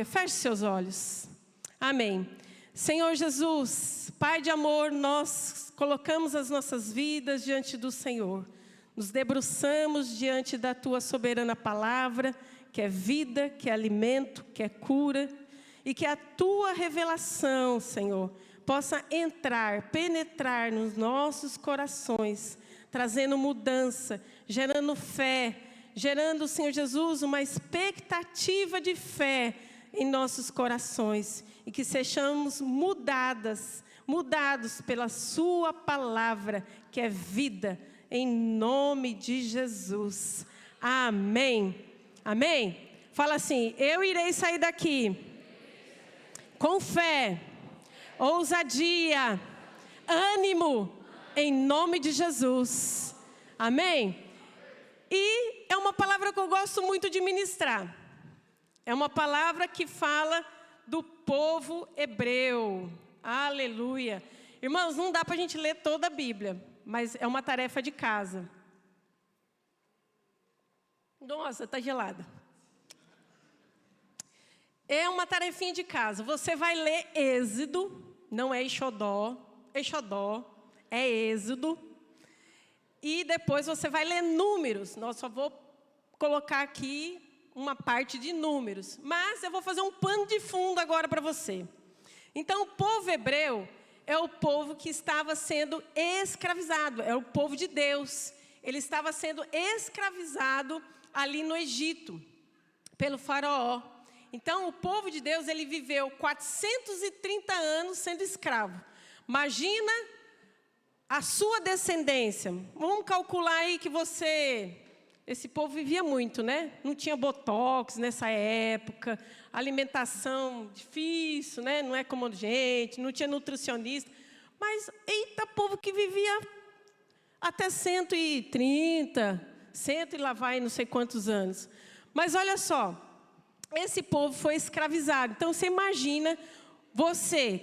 Feche seus olhos. Amém. Senhor Jesus, Pai de amor, nós colocamos as nossas vidas diante do Senhor. Nos debruçamos diante da Tua soberana palavra, que é vida, que é alimento, que é cura. E que a Tua revelação, Senhor, possa entrar, penetrar nos nossos corações, trazendo mudança, gerando fé, gerando, Senhor Jesus, uma expectativa de fé em nossos corações. E que sejamos mudados pela Sua palavra, que é vida, em nome de Jesus. Amém. Amém? Fala assim: eu irei sair daqui com fé, ousadia, ânimo, em nome de Jesus. Amém? E é uma palavra que eu gosto muito de ministrar. É uma palavra que fala do povo hebreu. Aleluia. Irmãos, não dá para a gente ler toda a Bíblia, mas é uma tarefa de casa. Nossa, está gelada. É uma tarefinha de casa. Você vai ler Êxodo, não é Exodó, é Êxodo. E depois você vai ler Números. Nós só vou colocar aqui uma parte de Números. Mas eu vou fazer um pano de fundo agora para você. Então, o povo hebreu é o povo que estava sendo escravizado. É o povo de Deus. Ele estava sendo escravizado ali no Egito, pelo faraó. Então, o povo de Deus, ele viveu 430 anos sendo escravo. Imagina a sua descendência. Vamos calcular aí que esse povo vivia muito, né? Não tinha botox nessa época, alimentação difícil, né? Não é como a gente, não tinha nutricionista. Mas, eita, povo que vivia até 130, e lá vai não sei quantos anos. Mas olha só. Esse povo foi escravizado. Então, você imagina,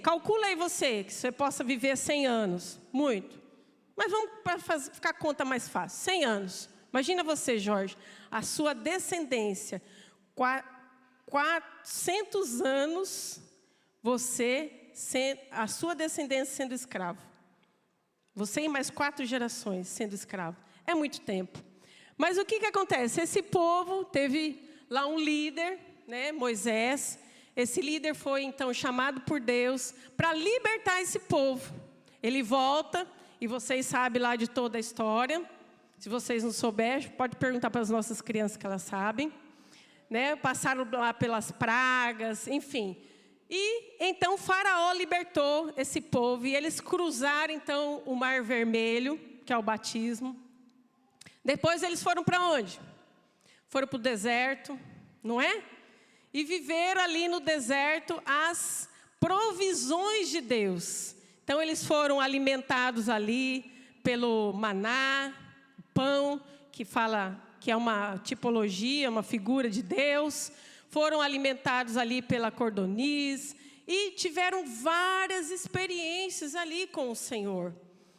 calcula aí que você possa viver 100 anos. Muito. Mas vamos para ficar a conta mais fácil. 100 anos. Imagina você, Jorge, a sua descendência. 400 anos, a sua descendência sendo escravo. Você e mais 4 gerações sendo escravo. É muito tempo. Mas o que acontece? Esse povo teve lá um líder, né, Moisés. Esse líder foi então chamado por Deus para libertar esse povo. Ele volta, e vocês sabem lá de toda a história. Se vocês não souberem, pode perguntar para as nossas crianças que elas sabem, né? Passaram lá pelas pragas, enfim. E então Faraó libertou esse povo e eles cruzaram então o Mar Vermelho, que é o batismo. Depois eles foram para onde? Foram para o deserto, não é? E viveram ali no deserto as provisões de Deus. Então, eles foram alimentados ali pelo maná, pão, que é uma tipologia, uma figura de Deus. Foram alimentados ali pela cordoniz e tiveram várias experiências ali com o Senhor.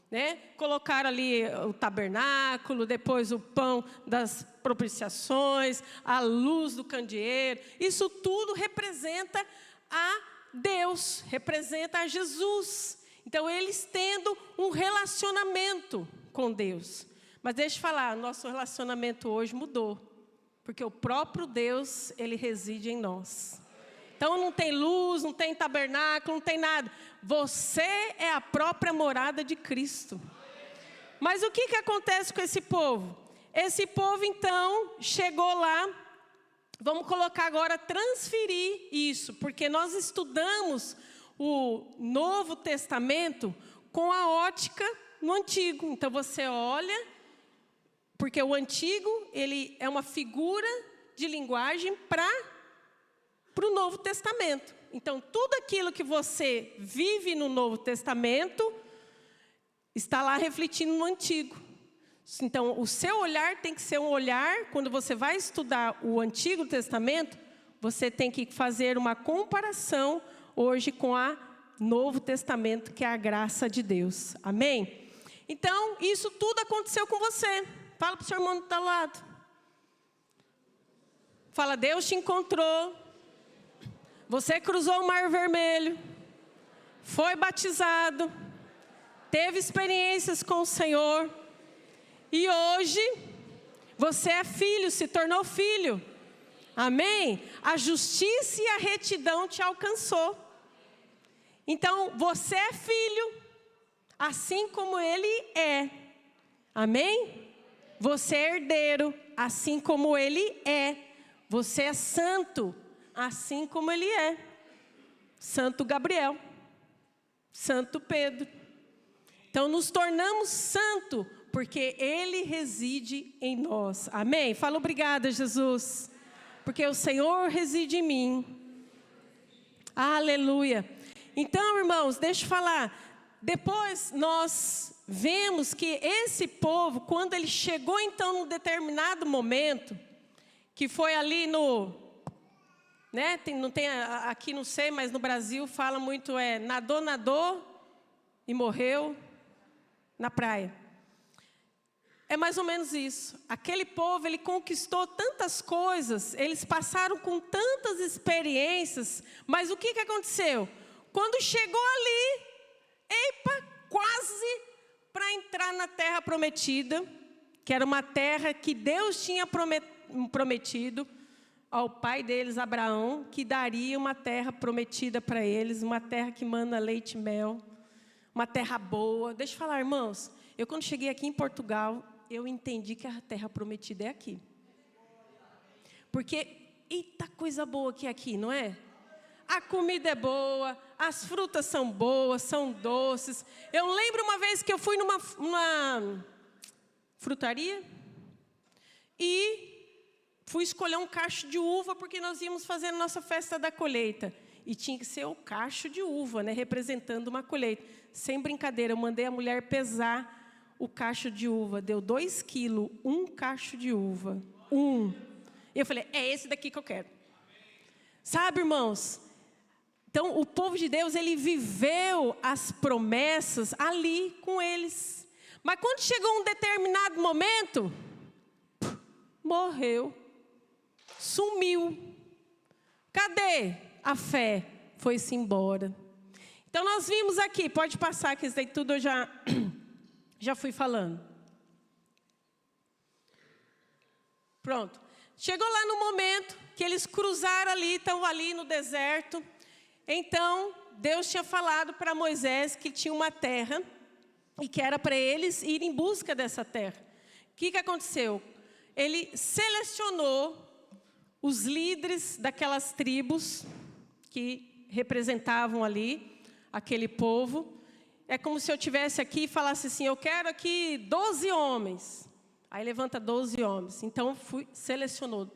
Né? Colocaram ali o tabernáculo, depois o pão das propiciações, a luz do candeeiro. Isso tudo representa a Deus, representa a Jesus. Então, eles tendo um relacionamento com Deus. Mas deixa eu falar, nosso relacionamento hoje mudou. Porque o próprio Deus, Ele reside em nós. Então, não tem luz, não tem tabernáculo, não tem nada. Você é a própria morada de Cristo. Mas o que acontece com esse povo? Esse povo, então, chegou lá. Vamos colocar agora, transferir isso. Porque nós estudamos o Novo Testamento com a ótica no Antigo. Então, você olha, porque o Antigo, ele é uma figura de linguagem para o Novo Testamento. Então, tudo aquilo que você vive no Novo Testamento está lá refletindo no Antigo. Então, o seu olhar tem que ser um olhar, quando você vai estudar o Antigo Testamento, você tem que fazer uma comparação hoje com o Novo Testamento, que é a graça de Deus. Amém? Então, isso tudo aconteceu com você. Fala para o seu irmão que está ao lado. Fala, Deus te encontrou Você cruzou o Mar Vermelho, foi batizado, teve experiências com o Senhor, e hoje você é filho, se tornou filho. Amém? A justiça e a retidão te alcançou. Então, você é filho, assim como ele é. Amém? Você é herdeiro, assim como ele é. Você é santo, assim como ele é. Santo Gabriel, Santo Pedro. Então, nos tornamos santo, porque ele reside em nós. Amém? Fala obrigada, Jesus. Porque o Senhor reside em mim. Aleluia. Então, irmãos, deixa eu falar. Depois nós vemos que esse povo, quando ele chegou então num determinado momento, que foi ali né, aqui não sei, mas no Brasil fala muito, nadou e morreu na praia. É mais ou menos isso. Aquele povo, ele conquistou tantas coisas, eles passaram com tantas experiências, mas o que aconteceu? Quando chegou ali, quase para entrar na terra prometida, que era uma terra que Deus tinha prometido ao pai deles, Abraão, que daria uma terra prometida para eles, uma terra que manda leite e mel, uma terra boa. Deixa eu falar, irmãos, eu quando cheguei aqui em Portugal, eu entendi que a terra prometida é aqui. Porque, eita coisa boa que é aqui, não é? A comida é boa, as frutas são boas, são doces. Eu lembro uma vez que eu fui numa frutaria e fui escolher um cacho de uva, porque nós íamos fazer a nossa festa da colheita. E tinha que ser o cacho de uva, né, representando uma colheita. Sem brincadeira, eu mandei a mulher pesar o cacho de uva. Deu 2 quilos, um cacho de uva. E eu falei, é esse daqui que eu quero. Sabe, irmãos? Então, o povo de Deus, ele viveu as promessas ali com eles. Mas quando chegou um determinado momento, morreu, sumiu. Cadê a fé? Foi-se embora. Então, nós vimos aqui, pode passar, que isso daí tudo eu já fui falando. Pronto. Chegou lá no momento que eles cruzaram ali, estão ali no deserto. Então, Deus tinha falado para Moisés que tinha uma terra e que era para eles ir em busca dessa terra. O que aconteceu? Ele selecionou os líderes daquelas tribos que representavam ali aquele povo. É como se eu tivesse aqui e falasse assim, eu quero aqui 12 homens. Aí levanta 12 homens. Então, selecionou.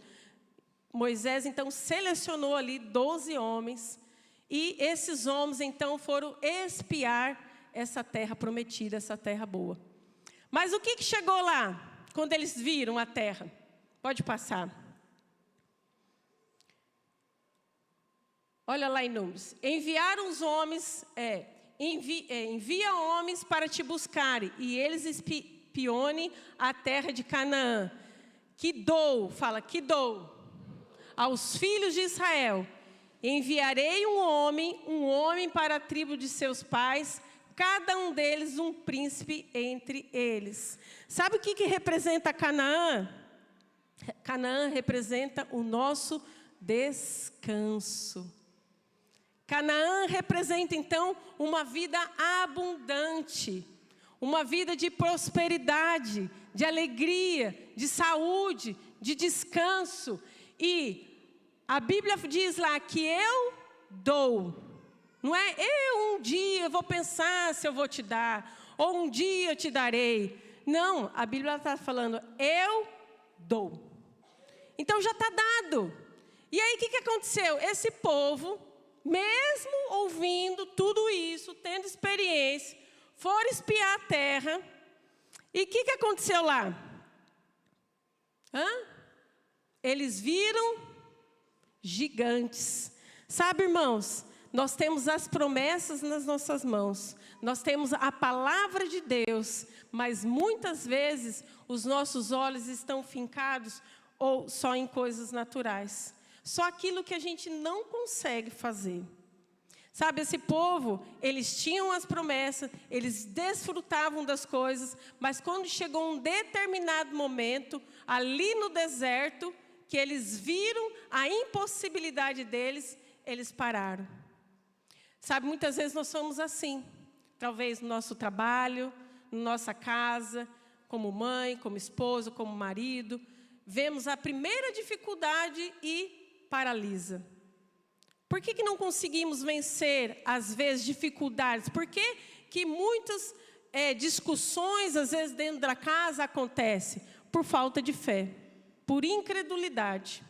Moisés, então, selecionou ali 12 homens. E esses homens, então, foram espiar essa terra prometida, essa terra boa. Mas o que chegou lá, quando eles viram a terra? Pode passar. Olha lá em Números. Enviaram os homens, envia homens para te buscarem, e eles espionem a terra de Canaã. Que dou aos filhos de Israel. Enviarei um homem para a tribo de seus pais, cada um deles um príncipe entre eles. Sabe o que representa Canaã? Canaã representa o nosso descanso. Canaã representa, então, uma vida abundante, uma vida de prosperidade, de alegria, de saúde, de descanso. E a Bíblia diz lá que eu dou. Não é eu um dia vou pensar se eu vou te dar, ou um dia eu te darei. Não, a Bíblia está falando, eu dou. Então já está dado. E aí o que aconteceu? Esse povo, mesmo ouvindo tudo isso, tendo experiência, foram espiar a terra. E o que aconteceu lá? Eles viram gigantes. Sabe, irmãos, nós temos as promessas nas nossas mãos. Nós temos a palavra de Deus, mas muitas vezes os nossos olhos estão fincados ou só em coisas naturais. só aquilo que a gente não consegue fazer. Sabe, esse povo, eles tinham as promessas, eles desfrutavam das coisas, mas quando chegou um determinado momento, ali no deserto, que eles viram a impossibilidade deles, eles pararam. Sabe, muitas vezes nós somos assim, talvez no nosso trabalho, na nossa casa, como mãe, como esposo, como marido, vemos a primeira dificuldade e paralisa. Por que não conseguimos vencer, às vezes, dificuldades? Por que muitas discussões, às vezes, dentro da casa acontecem? Por falta de fé, por incredulidade.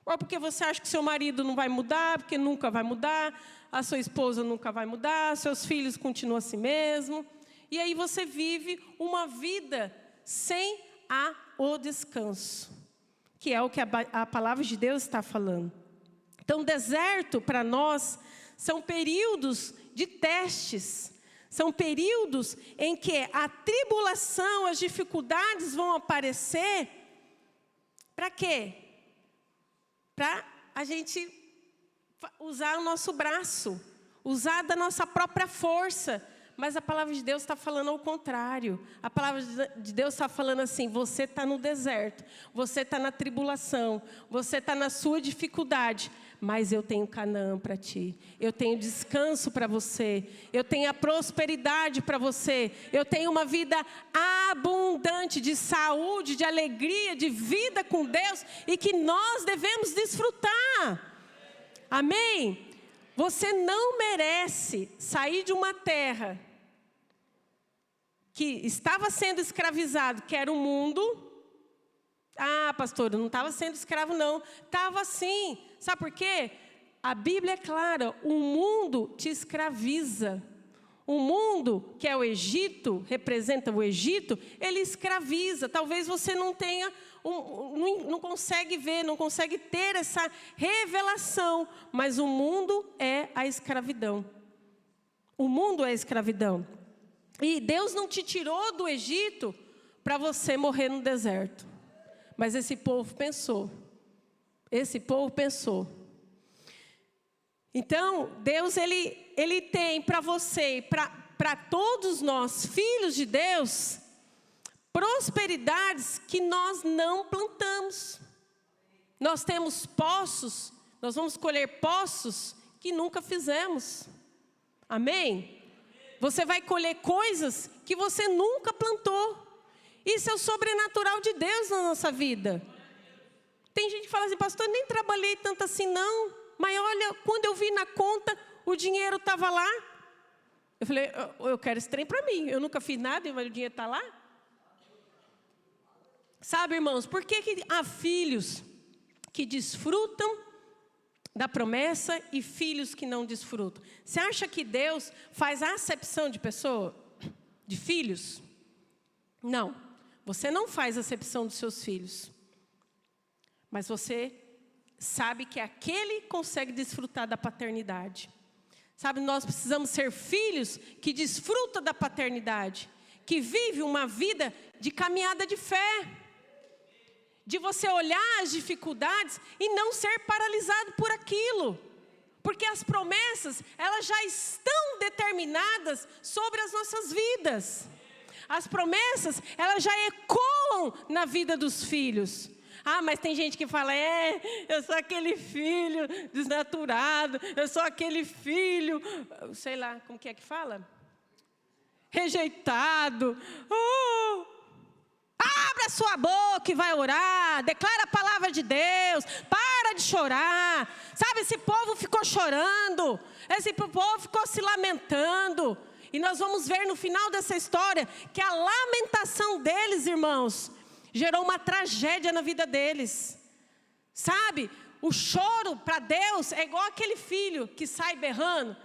Ou porque você acha que seu marido não vai mudar, porque nunca vai mudar, a sua esposa nunca vai mudar, seus filhos continuam assim mesmo. E aí você vive uma vida sem o descanso, que é o que a palavra de Deus está falando. Então, deserto, para nós, são períodos de testes. São períodos em que a tribulação, as dificuldades vão aparecer. Para quê? Para a gente usar o nosso braço, usar da nossa própria força. Mas a palavra de Deus está falando ao contrário. A palavra de Deus está falando assim: você está no deserto, você está na tribulação, você está na sua dificuldade, mas eu tenho Canaã para ti, eu tenho descanso para você, eu tenho a prosperidade para você, eu tenho uma vida abundante de saúde, de alegria, de vida com Deus, e que nós devemos desfrutar. Amém? Você não merece sair de uma terra que estava sendo escravizado, que era o mundo. Ah, pastor, eu não estava sendo escravo, não. Estava sim. Sabe por quê? A Bíblia é clara, o mundo te escraviza. O mundo, que é o Egito, representa o Egito, ele escraviza. Talvez você não tenha, não consegue ver, não consegue ter essa revelação, mas o mundo é a escravidão. O mundo é a escravidão. E Deus não te tirou do Egito para você morrer no deserto. Mas esse povo pensou. Esse povo pensou. Então, Deus, Ele tem para você e para todos nós, filhos de Deus, prosperidades que nós não plantamos. Nós temos poços, nós vamos colher poços que nunca fizemos. Amém? Você vai colher coisas que você nunca plantou. Isso é o sobrenatural de Deus na nossa vida. Tem gente que fala assim: pastor, nem trabalhei tanto assim não. Mas olha, quando eu vi na conta, o dinheiro estava lá. Eu falei, eu quero esse trem para mim. Eu nunca fiz nada, mas o dinheiro está lá. Sabe, irmãos, por que há filhos que desfrutam da promessa e filhos que não desfrutam? Você acha que Deus faz a acepção de pessoa, de filhos? Não, você não faz acepção dos seus filhos. Mas você sabe que aquele consegue desfrutar da paternidade. Sabe, nós precisamos ser filhos que desfrutam da paternidade, que vivem uma vida de caminhada de fé, de você olhar as dificuldades e não ser paralisado por aquilo. Porque as promessas, elas já estão determinadas sobre as nossas vidas. As promessas, elas já ecoam na vida dos filhos. Ah, mas tem gente que fala, eu sou aquele filho desnaturado, eu sou aquele filho, sei lá, como que fala? Rejeitado. Abra a sua boca e vai orar, declara a palavra de Deus, para de chorar. Sabe, esse povo ficou chorando, esse povo ficou se lamentando. E nós vamos ver no final dessa história que a lamentação deles, irmãos, gerou uma tragédia na vida deles. Sabe, o choro para Deus é igual aquele filho que sai berrando.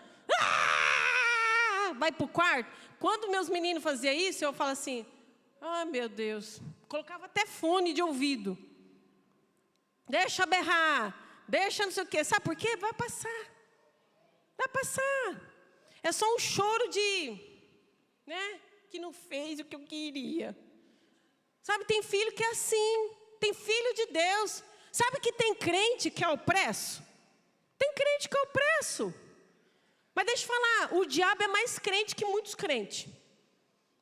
Vai para o quarto. Quando meus meninos faziam isso, eu falo assim, meu Deus, colocava até fone de ouvido. Deixa berrar, deixa não sei o quê. Sabe por quê? Vai passar. Vai passar. É só um choro que não fez o que eu queria. Sabe, tem filho que é assim, tem filho de Deus. Sabe que tem crente que é opresso? Tem crente que é opresso. Mas deixa eu falar, o diabo é mais crente que muitos crentes.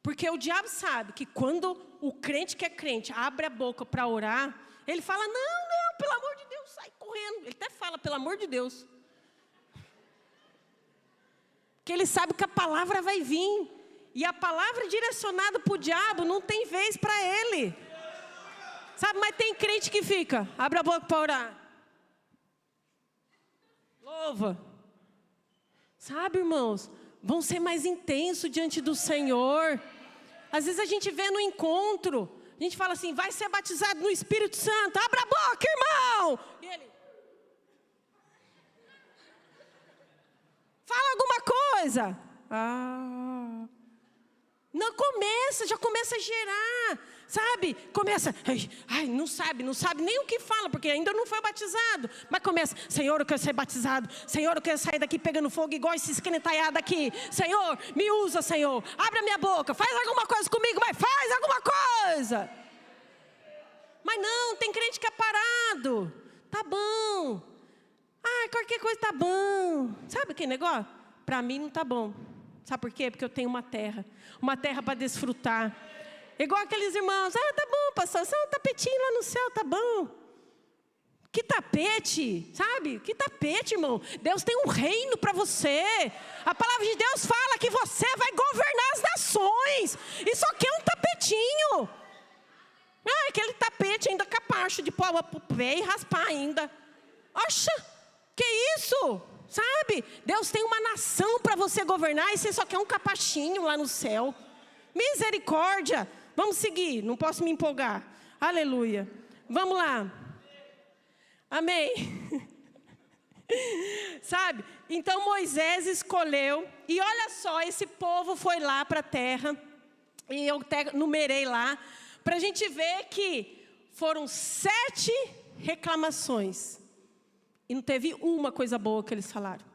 Porque o diabo sabe que quando o crente que é crente abre a boca para orar, ele fala, não, pelo amor de Deus, sai correndo. Ele até fala, pelo amor de Deus. Porque ele sabe que a palavra vai vir. E a palavra direcionada para o diabo não tem vez para ele. Sabe, mas tem crente que fica, abre a boca para orar. Louva. Sabe, irmãos, vão ser mais intensos diante do Senhor. Às vezes a gente vê no encontro, a gente fala assim, vai ser batizado no Espírito Santo, abra a boca, irmão. E ele, fala alguma coisa. Não começa, já começa a gerar, sabe? Começa, não sabe nem o que fala, porque ainda não foi batizado. Mas começa, Senhor, eu quero ser batizado. Senhor, eu quero sair daqui pegando fogo igual esse esquenetaiado aqui. Senhor, me usa, Senhor. Abre a minha boca, faz alguma coisa comigo, mas faz alguma coisa. Mas não, tem crente que é parado. Tá bom. Qualquer coisa tá bom. Sabe aquele negócio? Para mim não tá bom. Sabe por quê? Porque eu tenho uma terra para desfrutar. Igual aqueles irmãos, tá bom, pastor, só um tapetinho lá no céu, tá bom. Que tapete, sabe? Que tapete, irmão. Deus tem um reino para você. A palavra de Deus fala que você vai governar as nações. E só quer um tapetinho. Aquele tapete ainda capacho de pôr o pé e raspar ainda. Oxa, que isso? Sabe? Deus tem uma nação para você governar e você só quer um capachinho lá no céu. Misericórdia. Vamos seguir, não posso me empolgar. Aleluia. Vamos lá. Amém. Sabe? Então Moisés escolheu. E olha só, esse povo foi lá para a terra. E eu até numerei lá. Para a gente ver que foram 7 reclamações. E não teve uma coisa boa que eles falaram.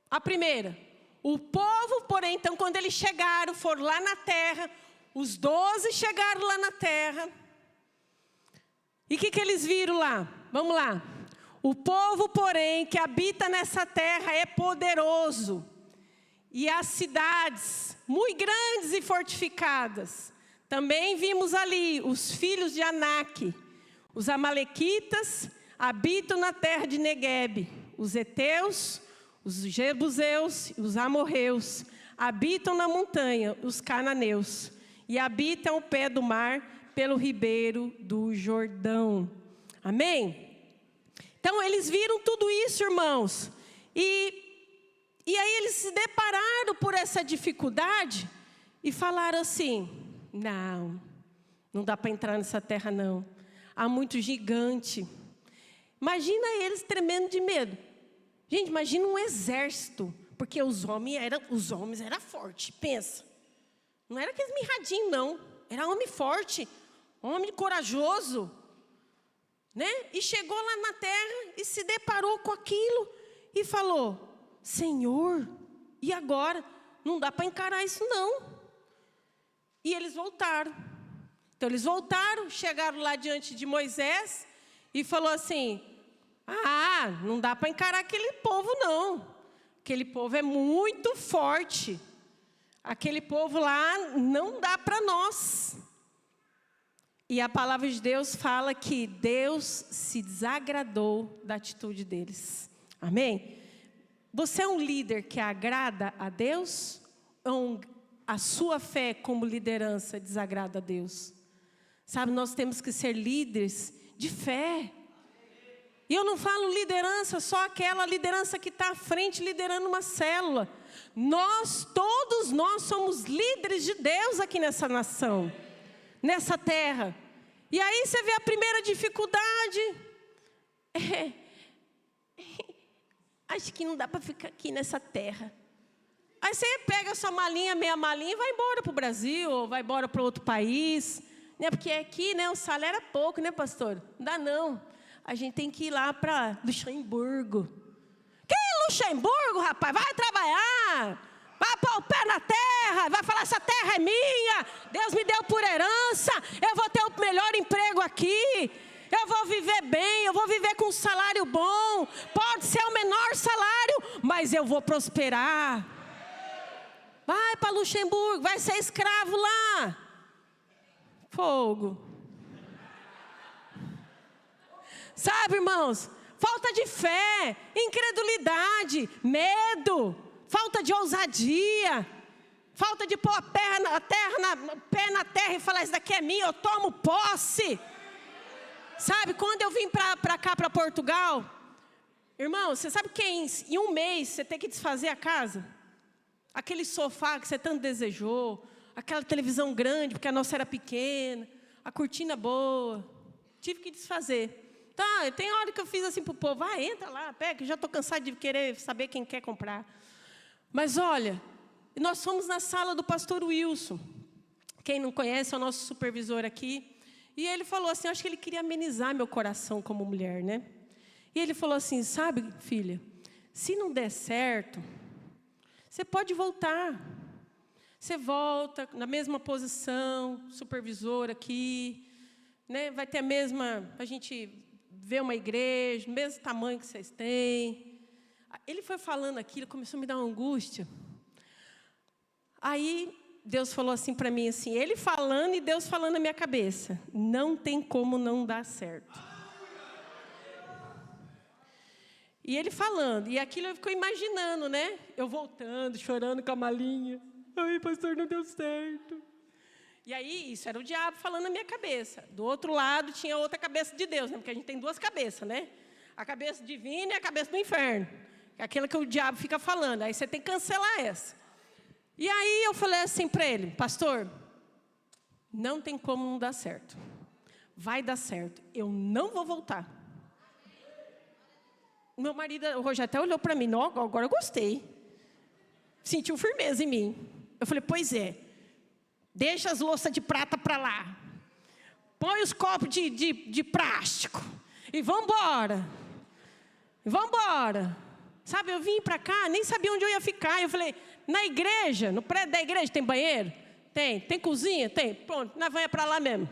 A primeira, o povo, porém, então, quando eles chegaram, foram lá na terra, os 12 chegaram lá na terra. E o que eles viram lá? Vamos lá. O povo, porém, que habita nessa terra é poderoso. E as cidades, muito grandes e fortificadas. Também vimos ali os filhos de Anak, os amalequitas, habitam na terra de Neguebe, os heteus, os jebuseus, os amorreus, habitam na montanha, os cananeus, e habitam ao pé do mar, pelo ribeiro do Jordão. Amém? Então, eles viram tudo isso, irmãos, e aí eles se depararam por essa dificuldade, e falaram assim, não dá para entrar nessa terra não, há muito gigante. Imagina eles tremendo de medo. Gente, imagina um exército. Porque os homens eram fortes, pensa. Não era aqueles mirradinhos, não. Era homem forte, homem corajoso. Né? E chegou lá na terra e se deparou com aquilo. E falou, Senhor, e agora? Não dá para encarar isso não. E eles voltaram. Então eles voltaram, chegaram lá diante de Moisés. E falou assim, não dá para encarar aquele povo não. Aquele povo é muito forte. Aquele povo lá não dá para nós. E a palavra de Deus fala que Deus se desagradou da atitude deles. Amém? Você é um líder que agrada a Deus? Ou a sua fé como liderança desagrada a Deus? Sabe, nós temos que ser líderes de fé. E eu não falo liderança, só aquela liderança que está à frente liderando uma célula. Todos nós somos líderes de Deus aqui nessa nação, nessa terra. E aí você vê a primeira dificuldade. Acho que não dá para ficar aqui nessa terra. Aí você pega a sua malinha, meia malinha e vai embora para o Brasil, ou vai embora para outro país. Né? Porque aqui, né, o salário é pouco, né, pastor? Não dá não. A gente tem que ir lá para Luxemburgo. Que Luxemburgo, rapaz? Vai trabalhar. Vai pôr o pé na terra. Vai falar, essa terra é minha. Deus me deu por herança. Eu vou ter o melhor emprego aqui. Eu vou viver bem, eu vou viver com um salário bom. Pode ser o menor salário, mas eu vou prosperar. Vai para Luxemburgo, vai ser escravo lá. Fogo. Sabe, irmãos? Falta de fé, incredulidade, medo, falta de ousadia, falta de pôr pé na terra e falar, isso daqui é minha, eu tomo posse. Sabe, quando eu vim para cá, para Portugal, irmão, você sabe que em um mês você tem que desfazer a casa? Aquele sofá que você tanto desejou, aquela televisão grande, porque a nossa era pequena, a cortina boa, tive que desfazer. Tá, tem hora que eu fiz assim para o povo, vai, entra lá, pega, já estou cansado de querer saber quem quer comprar. Mas olha, nós fomos na sala do pastor Wilson, quem não conhece é o nosso supervisor aqui, e ele falou assim, eu acho que ele queria amenizar meu coração como mulher, né? E ele falou assim, sabe, filha, se não der certo, você pode voltar. Você volta na mesma posição, supervisor aqui, né? Vai ter a mesma, a gente ver uma igreja, o mesmo tamanho que vocês têm. Ele foi falando aquilo, começou a me dar uma angústia. Aí Deus falou assim para mim, assim, ele falando e Deus falando na minha cabeça, não tem como não dar certo. E ele falando, e aquilo eu fico imaginando, né? Eu voltando, chorando com a malinha. Ai, pastor, não deu certo. E aí, isso era o diabo falando na minha cabeça. Do outro lado, tinha outra cabeça de Deus, né? Porque a gente tem duas cabeças, né? A cabeça divina e a cabeça do inferno. É aquela que o diabo fica falando. Aí você tem que cancelar essa. E aí, eu falei assim para ele, pastor, não tem como não dar certo. Vai dar certo. Eu não vou voltar. Meu marido, o Rogério, até olhou para mim. Não, agora eu gostei. Sentiu firmeza em mim. Eu falei, pois é. Deixa as louças de prata para lá. Põe os copos de plástico. E vamos embora. Sabe, eu vim para cá, nem sabia onde eu ia ficar. Eu falei, na igreja, no prédio da igreja tem banheiro? Tem. Tem cozinha? Tem. Pronto, nós vamos para lá mesmo.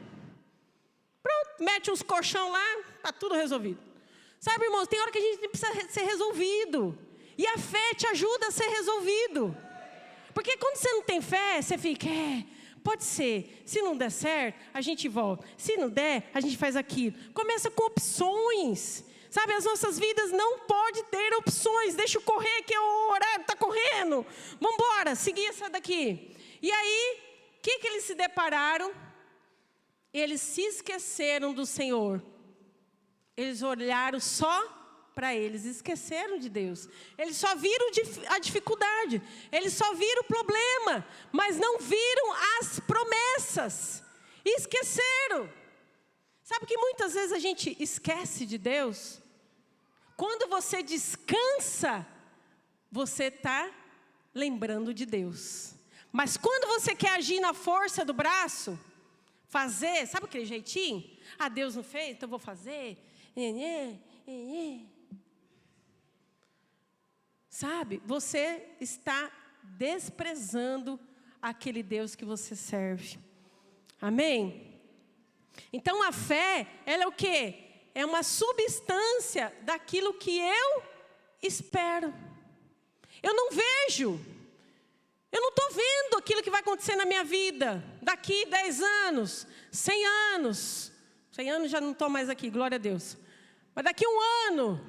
Pronto, mete uns colchão lá, está tudo resolvido. Sabe, irmãos, tem hora que a gente precisa ser resolvido. E a fé te ajuda a ser resolvido. Porque quando você não tem fé, você fica, pode ser. Se não der certo, a gente volta. Se não der, a gente faz aquilo. Começa com opções. Sabe, as nossas vidas não podem ter opções. Deixa eu correr que o horário está correndo. Vamos embora, seguir essa daqui. E aí, o que eles se depararam? Eles se esqueceram do Senhor. Eles olharam só para eles, esqueceram de Deus. Eles só viram a dificuldade, eles só viram o problema, mas não viram as promessas. E esqueceram. Sabe que muitas vezes a gente esquece de Deus? Quando você descansa, você está lembrando de Deus. Mas quando você quer agir na força do braço, fazer, sabe aquele jeitinho? Ah, Deus não fez, então eu vou fazer. Sabe, você está desprezando aquele Deus que você serve. Amém? Então a fé, ela é o quê? É uma substância daquilo que eu espero. Eu não vejo. Eu não estou vendo aquilo que vai acontecer na minha vida. Daqui 10 anos, 100 anos. 100 anos já não estou mais aqui, glória a Deus. Mas daqui 1 ano,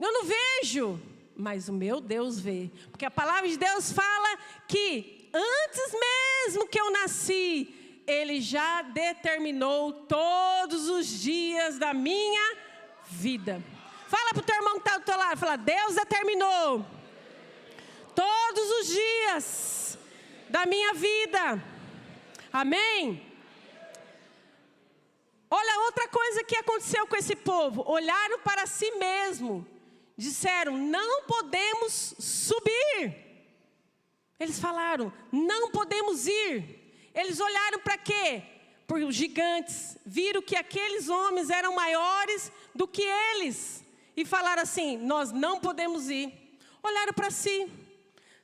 eu não vejo, mas o meu Deus vê. Porque a palavra de Deus fala que antes mesmo que eu nasci, Ele já determinou todos os dias da minha vida. Fala para o teu irmão que está do teu lado, fala, Deus determinou todos os dias da minha vida. Amém? Olha, outra coisa que aconteceu com esse povo. Olharam para si mesmo. Disseram, não podemos subir. Eles falaram, não podemos ir. Eles olharam para quê? Para os gigantes. Viram que aqueles homens eram maiores do que eles. E falaram assim, nós não podemos ir. Olharam para si.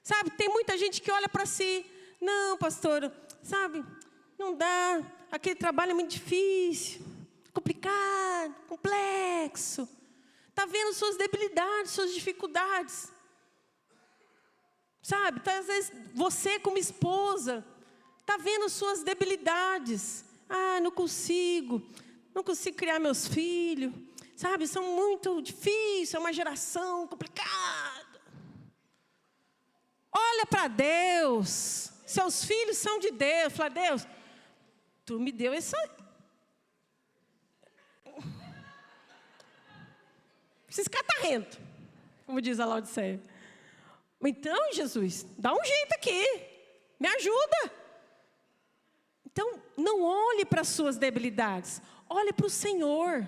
Sabe, tem muita gente que olha para si. Não, pastor, sabe, não dá. Aquele trabalho é muito difícil, complicado. complicado, complexo. Está vendo suas debilidades, suas dificuldades. Sabe, tá, às vezes você como esposa está vendo suas debilidades. Não consigo criar meus filhos. Sabe, são muito difíceis, é uma geração complicada. Olha para Deus, seus filhos são de Deus. Fala, Deus, tu me deu essa... esses catarrentos, como diz a Laodiceia. Então, Jesus, dá um jeito aqui, me ajuda. Então, não olhe para as suas debilidades, olhe para o Senhor.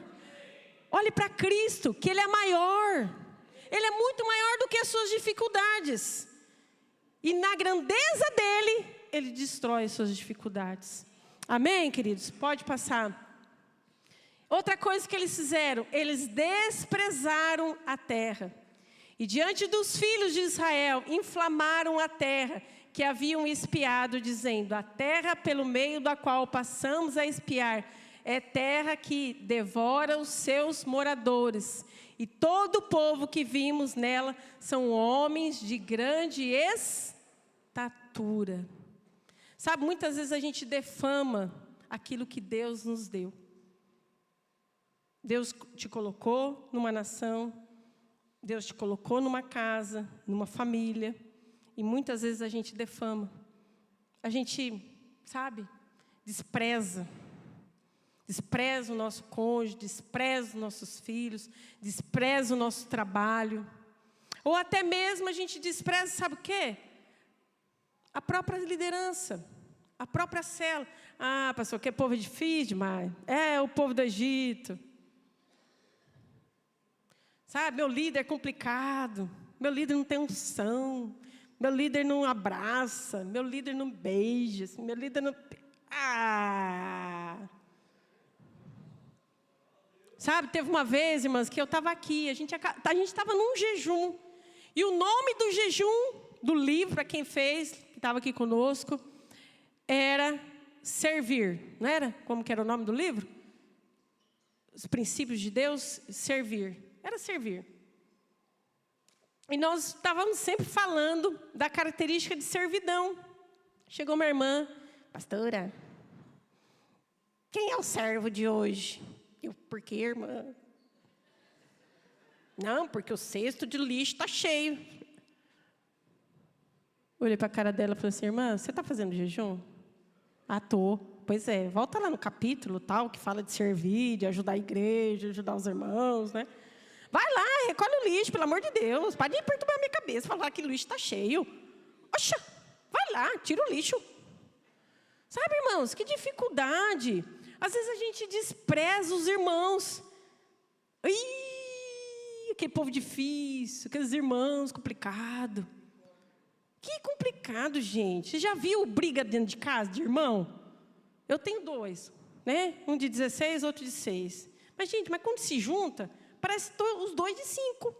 Olhe para Cristo, que Ele é maior. Ele é muito maior do que as suas dificuldades. E na grandeza dEle, Ele destrói as suas dificuldades. Amém, queridos? Pode passar. Outra coisa que eles fizeram, eles desprezaram a terra. E diante dos filhos de Israel, inflamaram a terra que haviam espiado, dizendo: a terra pelo meio da qual passamos a espiar é terra que devora os seus moradores. E todo o povo que vimos nela são homens de grande estatura. Sabe, muitas vezes a gente defama aquilo que Deus nos deu. Deus te colocou numa nação, Deus te colocou numa casa, numa família, e muitas vezes a gente defama. A gente, sabe, despreza o nosso cônjuge, despreza os nossos filhos, despreza o nosso trabalho. Ou até mesmo a gente despreza, sabe o quê? A própria liderança, a própria célula. Pastor, que povo é difícil demais. É o povo do Egito. Sabe, meu líder é complicado, meu líder não tem unção, meu líder não abraça, meu líder não beija, meu líder não... Sabe, teve uma vez, irmãs, que eu estava aqui, a gente estava num jejum, e o nome do jejum, do livro, para quem fez, que estava aqui conosco, era Servir, não era? Como que era o nome do livro? Os princípios de Deus, servir. Era servir. E nós estávamos sempre falando da característica de servidão. Chegou uma irmã, pastora, quem é o servo de hoje? Eu, por quê, irmã? Não, porque o cesto de lixo está cheio. Olhei para a cara dela e falei assim, irmã, você está fazendo jejum? Tô. Pois é, volta lá no capítulo tal, que fala de servir, de ajudar a igreja, ajudar os irmãos, né? Vai lá, recolhe o lixo, pelo amor de Deus. Para de perturbar a minha cabeça, falar que o lixo está cheio. Oxa, vai lá, tira o lixo. Sabe, irmãos, que dificuldade. Às vezes a gente despreza os irmãos. Aquele povo difícil, aqueles irmãos complicados. Que complicado, gente. Você já viu briga dentro de casa de irmão? Eu tenho 2, né? Um de 16, outro de 6. Mas, gente, quando se junta... parece os 2 de 5.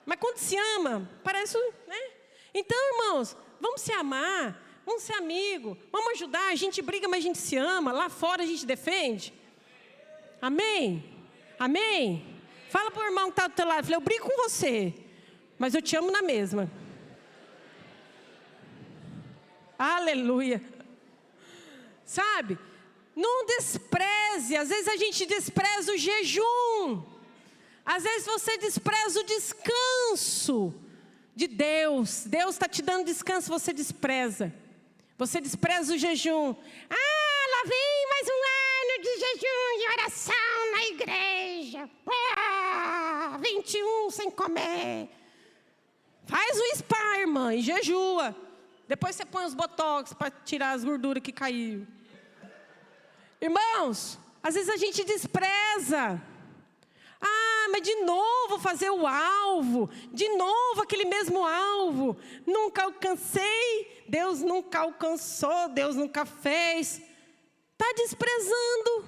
Mas quando se ama, parece, né? Então, irmãos, vamos se amar, vamos ser amigos, vamos ajudar. A gente briga, mas a gente se ama. Lá fora a gente defende. Amém? Amém? Fala para o irmão que está do teu lado. Eu brigo com você, mas eu te amo na mesma. Aleluia. Sabe? Não despreze, às vezes a gente despreza o jejum. Às vezes você despreza o descanso de Deus. Deus está te dando descanso, você despreza. Você despreza o jejum. Lá vem mais um ano de jejum e oração na igreja. 21 sem comer. Faz o spa, irmã, e jejua. Depois você põe os botox para tirar as gorduras que caiu. Irmãos, às vezes a gente despreza. Mas de novo fazer o alvo. De novo aquele mesmo alvo. Nunca alcancei. Deus nunca alcançou. Deus nunca fez. Está desprezando.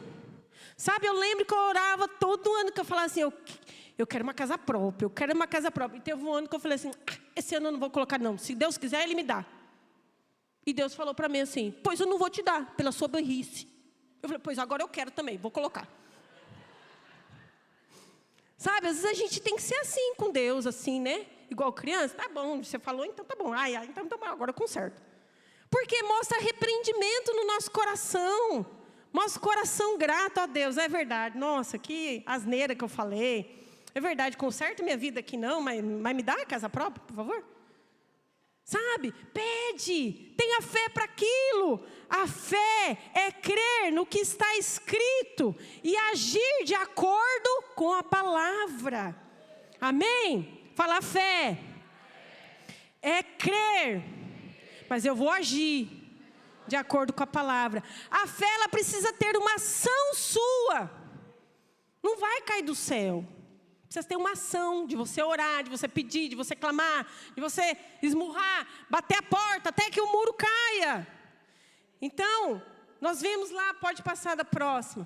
Sabe, eu lembro que eu orava todo ano que eu falava assim, eu quero uma casa própria, eu quero uma casa própria. E teve um ano que eu falei assim, esse ano eu não vou colocar não. Se Deus quiser, Ele me dá. E Deus falou para mim assim, pois eu não vou te dar, pela sua burrice. Eu falei, pois agora eu quero também, vou colocar. Sabe, às vezes a gente tem que ser assim com Deus, assim, né? Igual criança, tá bom, você falou, então tá bom. Então tá bom, agora eu conserto. Porque mostra arrependimento no nosso coração. Mostra coração grato a Deus, é verdade. Nossa, que asneira que eu falei. É verdade, conserta minha vida aqui não, mas me dá a casa própria, por favor. Sabe, pede, tenha fé para aquilo. A fé é crer no que está escrito e agir de acordo com a palavra. Amém? Fala fé. É crer, mas eu vou agir de acordo com a palavra. A fé, ela precisa ter uma ação sua. Não vai cair do céu. Precisa ter uma ação de você orar, de você pedir, de você clamar, de você esmurrar, bater a porta até que o muro caia. Então, nós vemos lá, pode passar da próxima.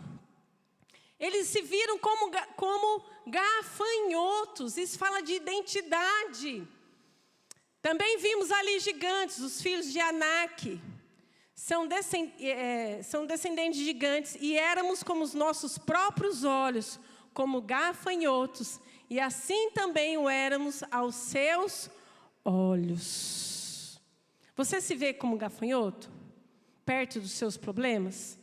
Eles se viram como gafanhotos, isso fala de identidade. Também vimos ali gigantes, os filhos de Anak. São descendentes de gigantes e éramos como os nossos próprios olhos, como gafanhotos, e assim também o éramos aos seus olhos. Você se vê como gafanhoto? Perto dos seus problemas?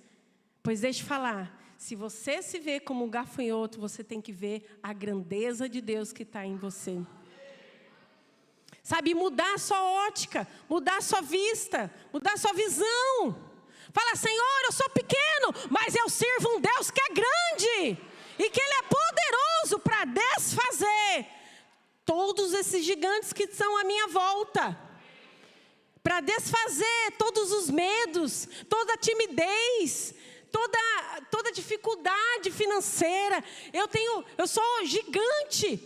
Pois deixe eu falar, se você se vê como gafanhoto, você tem que ver a grandeza de Deus que está em você. Sabe, mudar a sua ótica, mudar a sua vista, mudar a sua visão. Fala, Senhor, eu sou pequeno, mas eu sirvo um Deus que é grande. E que Ele é poderoso para desfazer todos esses gigantes que estão à minha volta. Para desfazer todos os medos, toda a timidez, toda dificuldade financeira. Eu sou gigante.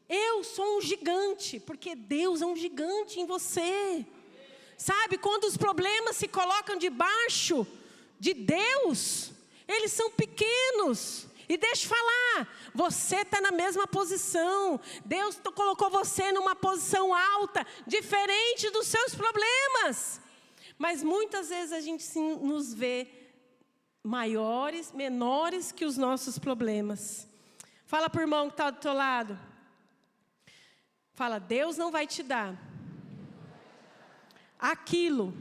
Eu sou um gigante, porque Deus é um gigante em você. Sabe, quando os problemas se colocam debaixo de Deus, eles são pequenos. E deixa eu falar, você está na mesma posição. Deus colocou você numa posição alta, diferente dos seus problemas. Mas muitas vezes a gente nos vê menores que os nossos problemas. Fala para o irmão que está do teu lado. Fala, Deus não vai te dar aquilo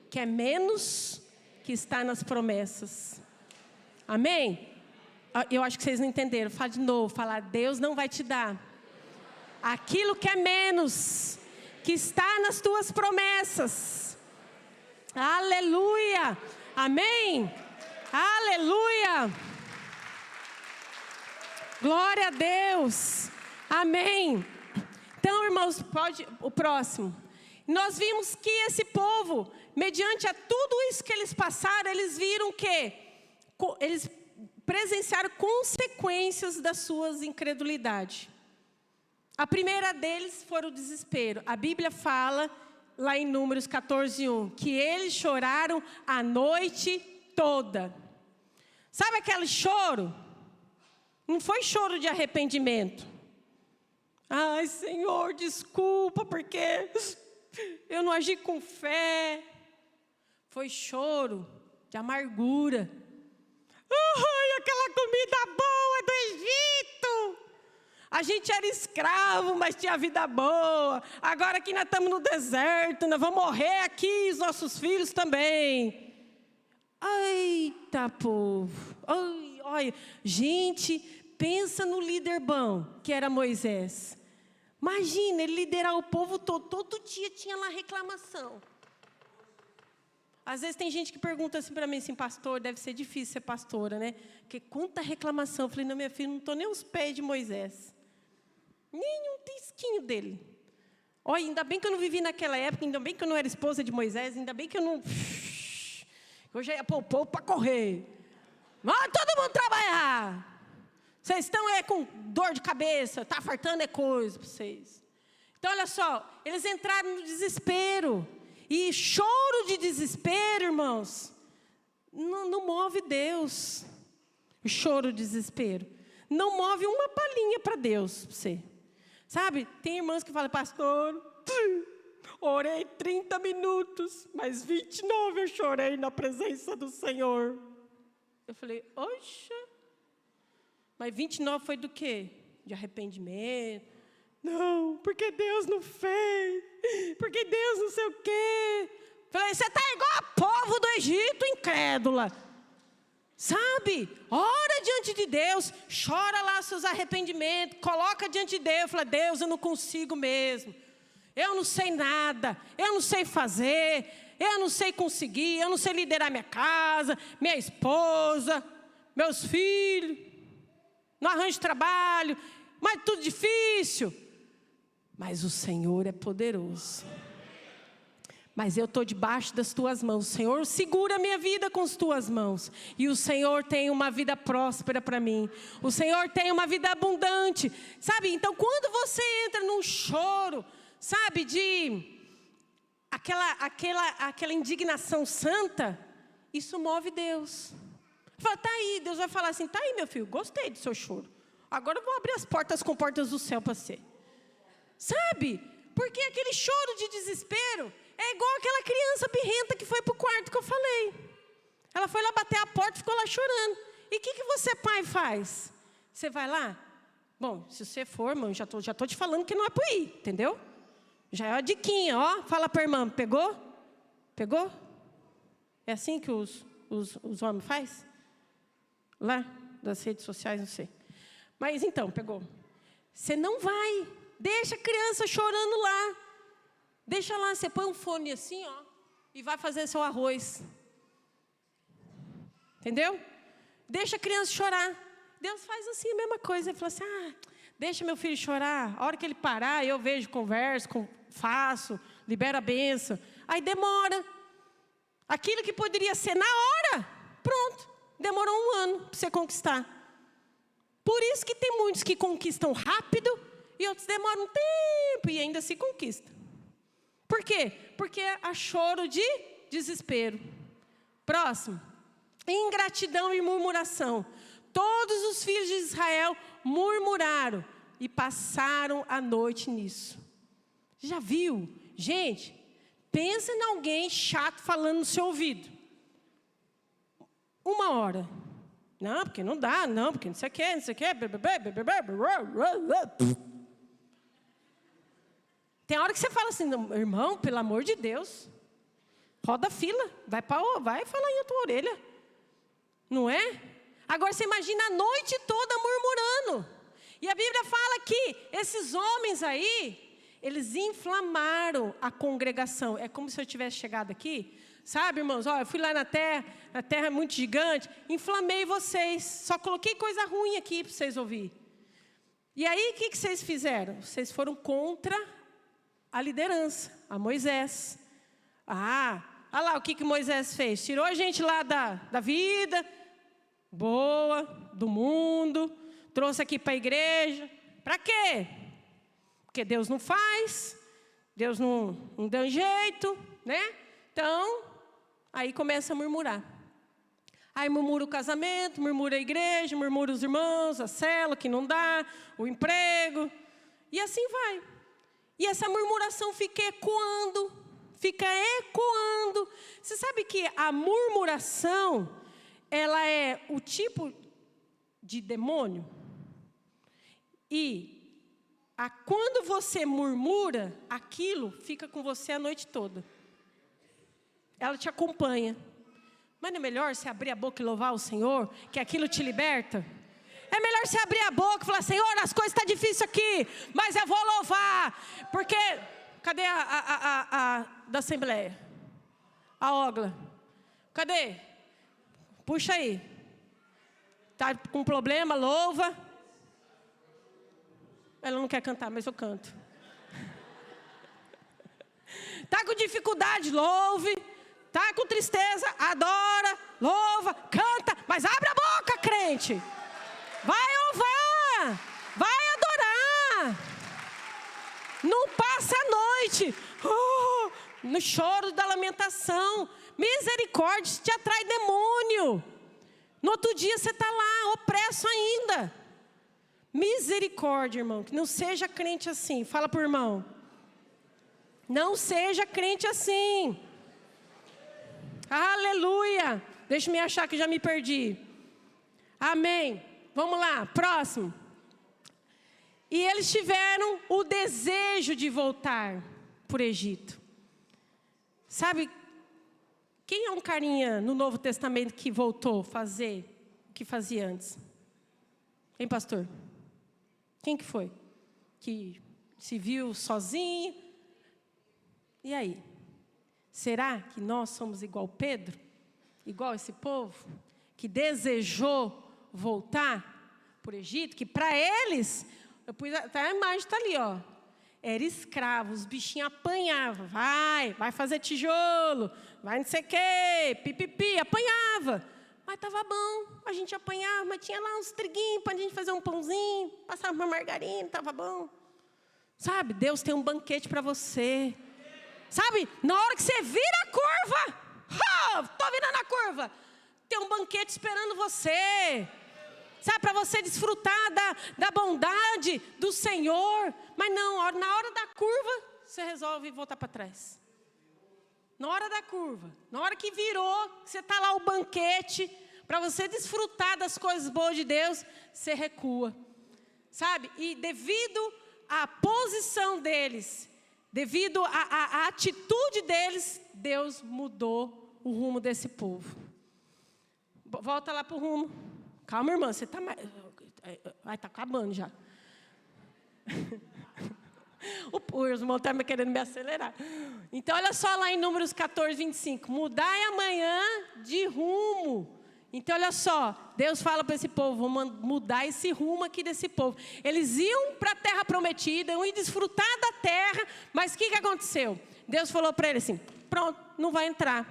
que é menos que está nas promessas. Amém? Eu acho que vocês não entenderam. Fala de novo. Fala, Deus não vai te dar aquilo que é menos que está nas tuas promessas. Aleluia. Amém. Aleluia. Glória a Deus. Amém. Então, irmãos, pode o próximo. Nós vimos que esse povo, mediante a tudo isso que eles passaram, eles viram que eles presenciaram consequências das suas incredulidades. A primeira deles foi o desespero. A Bíblia fala, lá em Números 14:1, que eles choraram a noite toda. Sabe aquele choro? Não foi choro de arrependimento. Ai, Senhor, desculpa, porque eu não agi com fé. Foi choro de amargura. Ai, aquela comida boa do Egito. A gente era escravo, mas tinha vida boa. Agora que nós estamos no deserto, nós vamos morrer aqui, os nossos filhos também. Eita, povo. Ai, olha, gente, pensa no líder bom, que era Moisés. Imagina, ele liderar o povo todo dia tinha lá reclamação. Às vezes tem gente que pergunta assim para mim, assim, pastor, deve ser difícil ser pastora, né? Porque quanta reclamação. Eu falei, não, minha filha, não estou nem aos pés de Moisés. Nem um tisquinho dele. Olha, ainda bem que eu não vivi naquela época, ainda bem que eu não era esposa de Moisés, ainda bem que eu não... Eu já ia pôr o povo para correr. Mas todo mundo trabalhar. Vocês estão com dor de cabeça, está fartando coisa para vocês. Então, olha só, eles entraram no desespero. E choro de desespero, irmãos, não move Deus. O choro de desespero não move uma palhinha para Deus, você. Sabe, tem irmãos que falam, pastor, orei 30 minutos, mas 29 eu chorei na presença do Senhor. Eu falei, oxa. Mas 29 foi do quê? De arrependimento. Não, porque Deus não fez. Porque Deus não sei o quê. Falei, você está igual a povo do Egito, incrédula. Sabe? Ora diante de Deus. Chora lá seus arrependimentos. Coloca diante de Deus. Fala, Deus, eu não consigo mesmo. Eu não sei nada. Eu não sei fazer. Eu não sei conseguir. Eu não sei liderar minha casa, minha esposa, meus filhos. Não arranjo trabalho. Mas tudo difícil. Mas o Senhor é poderoso. Mas eu estou debaixo das tuas mãos. Senhor, segura a minha vida com as tuas mãos. E o Senhor tem uma vida próspera para mim. O Senhor tem uma vida abundante. Sabe, então quando você entra num choro, sabe, de aquela indignação santa, isso move Deus. Fala, tá aí, Deus vai falar assim, tá aí meu filho, gostei do seu choro. Agora eu vou abrir as comportas do céu para você. Sabe? Porque aquele choro de desespero é igual aquela criança birrenta que foi para o quarto que eu falei. Ela foi lá bater a porta e ficou lá chorando. E o que você, pai, faz? Você vai lá? Bom, se você for, irmão, já tô te falando que não é por aí, entendeu? Já é uma diquinha, ó. Fala para a irmã, pegou? Pegou? É assim que os homens fazem? Lá, das redes sociais, não sei. Mas então, pegou. Você não vai. Deixa a criança chorando lá. Deixa lá, você põe um fone assim, ó, e vai fazer seu arroz. Entendeu? Deixa a criança chorar. Deus faz assim a mesma coisa. Ele fala assim, deixa meu filho chorar. A hora que ele parar, eu vejo, converso, faço, libero a bênção. Aí demora. Aquilo que poderia ser na hora, pronto. Demorou 1 ano para você conquistar. Por isso que tem muitos que conquistam rápido e outros demoram um tempo e ainda se conquistam. Por quê? Porque há choro de desespero. Próximo. Ingratidão e murmuração. Todos os filhos de Israel murmuraram e passaram a noite nisso. Já viu? Gente, pensa em alguém chato falando no seu ouvido. 1 hora. Não, porque não dá, não, porque não sei o quê, não sei o quê. Tem hora que você fala assim, irmão, pelo amor de Deus, roda a fila, vai falar em tua orelha. Não é? Agora você imagina a noite toda murmurando. E a Bíblia fala que esses homens aí, eles inflamaram a congregação. É como se eu tivesse chegado aqui, sabe, irmãos? Eu fui lá na terra é muito gigante, inflamei vocês, só coloquei coisa ruim aqui para vocês ouvirem. E aí, o que vocês fizeram? Vocês foram contra a liderança, a Moisés. Olha lá o que Moisés fez. Tirou a gente lá da vida boa, do mundo, trouxe aqui para a igreja. Para quê? Porque Deus não faz, Deus não dá jeito, né? Então, aí começa a murmurar. Aí murmura o casamento, murmura a igreja, murmura os irmãos, a célula que não dá, o emprego. E assim vai. E essa murmuração fica ecoando. Você sabe que a murmuração, ela é o tipo de demônio? E quando você murmura, aquilo fica com você a noite toda. Ela te acompanha. Mas não é melhor você abrir a boca e louvar o Senhor, que aquilo te liberta? É melhor você abrir a boca e falar, Senhor, as coisas estão difíceis aqui, mas eu vou louvar. Porque, cadê a da Assembleia? A Ogla. Cadê? Puxa aí. Está com problema, louva. Ela não quer cantar, mas eu canto. Está com dificuldade, louve. Está com tristeza, adora, louva, canta. Mas abre a boca, crente. Vai louvar, vai adorar. Não passa a noite no choro da lamentação. Misericórdia, isso te atrai demônio. No outro dia você está lá, opresso ainda. Misericórdia, irmão, que não seja crente assim. Fala para o irmão. Não seja crente assim. Aleluia. Deixa eu me achar que já me perdi. Amém. Vamos lá, próximo. E eles tiveram o desejo de voltar para o Egito. Sabe, quem é um carinha no Novo Testamento que voltou a fazer o que fazia antes? Hein, pastor? Quem que foi? Que se viu sozinho? E aí? Será que nós somos igual Pedro? Igual esse povo? Que desejou voltar para o Egito? Que para eles, até a imagem está ali, ó. Era escravo, os bichinhos apanhavam. Vai fazer tijolo, vai não sei o quê, pipipi, apanhava. Mas estava bom, a gente apanhava, mas tinha lá uns triguinhos para a gente fazer um pãozinho, passava uma margarina, estava bom. Sabe, Deus tem um banquete para você. Sabe, na hora que você vira a curva, estou virando a curva, tem um banquete esperando você. Sabe, para você desfrutar da bondade do Senhor. Mas não, na hora da curva, você resolve voltar para trás. Na hora da curva, na hora que virou, você está lá o banquete, para você desfrutar das coisas boas de Deus, você recua. Sabe, e devido à posição deles, devido à atitude deles, Deus mudou o rumo desse povo. Volta lá para o rumo. Calma, irmã, você está mais... Vai, está acabando já. O irmão está querendo me acelerar. Então, olha só lá em Números 14, 25. Mudai amanhã de rumo. Então, olha só. Deus fala para esse povo, vou mudar esse rumo aqui desse povo. Eles iam para a terra prometida, iam desfrutar da terra. Mas o que aconteceu? Deus falou para eles assim, pronto, não vai entrar.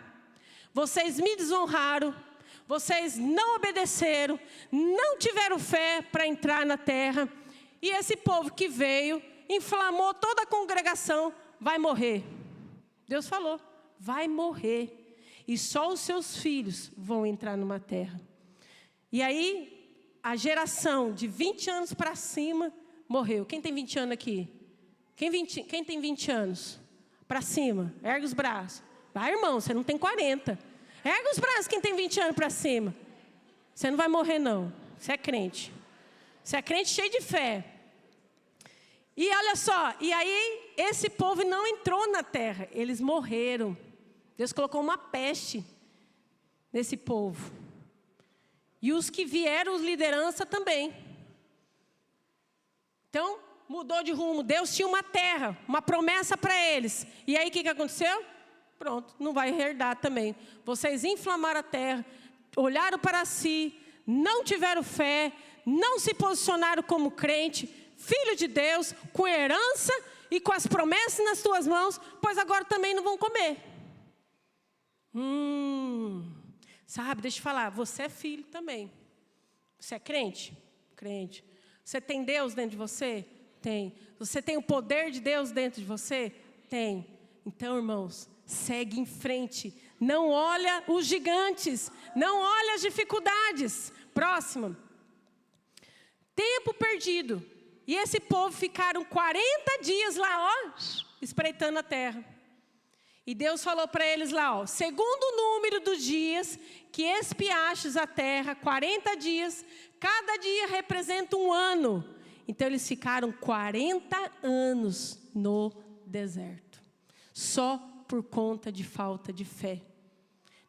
Vocês me desonraram. Vocês não obedeceram, não tiveram fé para entrar na terra. E esse povo que veio, inflamou toda a congregação, vai morrer. Deus falou, vai morrer. E só os seus filhos vão entrar numa terra. E aí, a geração de 20 anos para cima, morreu. Quem tem 20 anos aqui? Quem tem 20 anos? Para cima, ergue os braços. Vai, irmão, você não tem 40. Ergue os braços quem tem 20 anos para cima. Você não vai morrer, não. Você é crente. Você é crente cheio de fé. E olha só, e aí esse povo não entrou na terra. Eles morreram. Deus colocou uma peste nesse povo. E os que vieram, os liderança também. Então, mudou de rumo. Deus tinha uma terra, uma promessa para eles. E aí o que aconteceu? Pronto, não vai herdar também. Vocês inflamaram a terra, olharam para si, não tiveram fé, não se posicionaram como crente, filho de Deus, com herança e com as promessas nas tuas mãos, pois agora também não vão comer. Sabe, deixa eu falar, você é filho também. Você é crente? Crente. Você tem Deus dentro de você? Tem. Você tem o poder de Deus dentro de você? Tem. Então, irmãos, segue em frente, não olha os gigantes, não olha as dificuldades. Próximo. Tempo perdido. E esse povo ficaram 40 dias lá, ó, espreitando a terra. E Deus falou para eles lá, ó, segundo o número dos dias que espiastes a terra, 40 dias, cada dia representa um ano. Então eles ficaram 40 anos no deserto. Só por conta de falta de fé.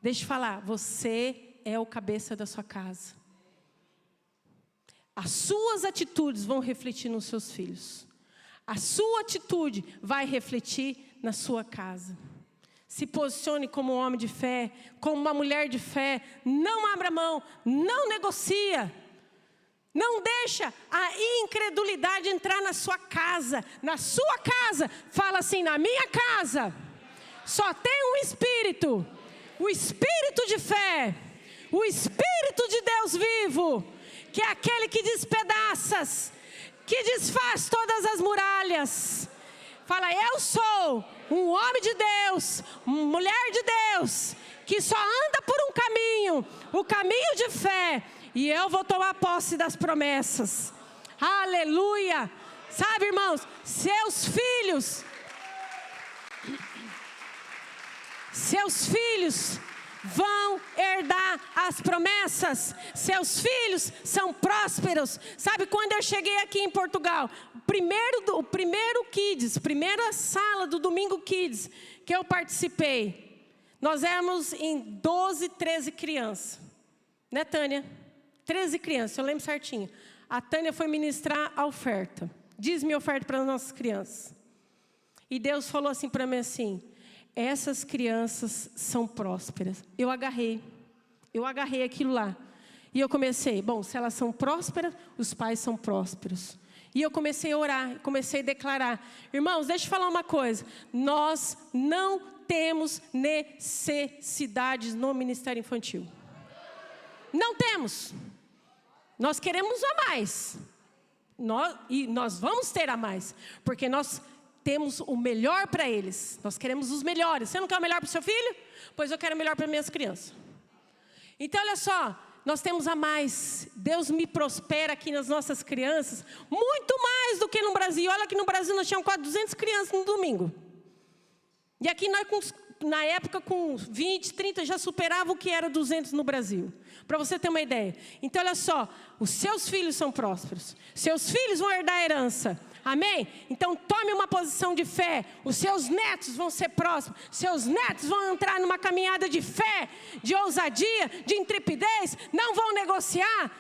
Deixa eu falar, você é o cabeça da sua casa. As suas atitudes vão refletir nos seus filhos. A sua atitude vai refletir na sua casa. Se posicione como um homem de fé, como uma mulher de fé. Não abra mão, não negocia. Não deixa a incredulidade entrar na sua casa. Na sua casa, fala assim, na minha casa só tem um Espírito, o Espírito de fé, o Espírito de Deus vivo, que é aquele que despedaça, que desfaz todas as muralhas. Fala, eu sou um homem de Deus, uma mulher de Deus, que só anda por um caminho, o caminho de fé, e eu vou tomar posse das promessas. Aleluia! Sabe, irmãos, seus filhos vão herdar as promessas. Seus filhos são prósperos. Sabe, quando eu cheguei aqui em Portugal, o primeiro Kids, primeira sala do Domingo Kids que eu participei, nós éramos em 12, 13 crianças. Né, Tânia? 13 crianças, eu lembro certinho. A Tânia foi ministrar a oferta. Diz-me a oferta para as nossas crianças. E Deus falou assim para mim assim: essas crianças são prósperas. Eu agarrei aquilo lá. E eu comecei, bom, se elas são prósperas, os pais são prósperos. E eu comecei a orar, comecei a declarar. Irmãos, deixa eu falar uma coisa. Nós não temos necessidades no ministério infantil. Não temos. Nós queremos a mais. E nós vamos ter a mais. Porque nós temos o melhor para eles. Nós queremos os melhores. Você não quer o melhor para o seu filho? Pois eu quero o melhor para minhas crianças. Então, olha só. Nós temos a mais. Deus me prospera aqui nas nossas crianças. Muito mais do que no Brasil. Olha que no Brasil nós tínhamos quase 200 crianças no domingo. E aqui nós, na época, com 20, 30, já superava o que era 200 no Brasil. Para você ter uma ideia. Então, olha só. Os seus filhos são prósperos. Seus filhos vão herdar a herança. Amém? Então tome uma posição de fé. Os seus netos vão ser próximos. Seus netos vão entrar numa caminhada de fé, de ousadia, de intrepidez. Não vão negociar.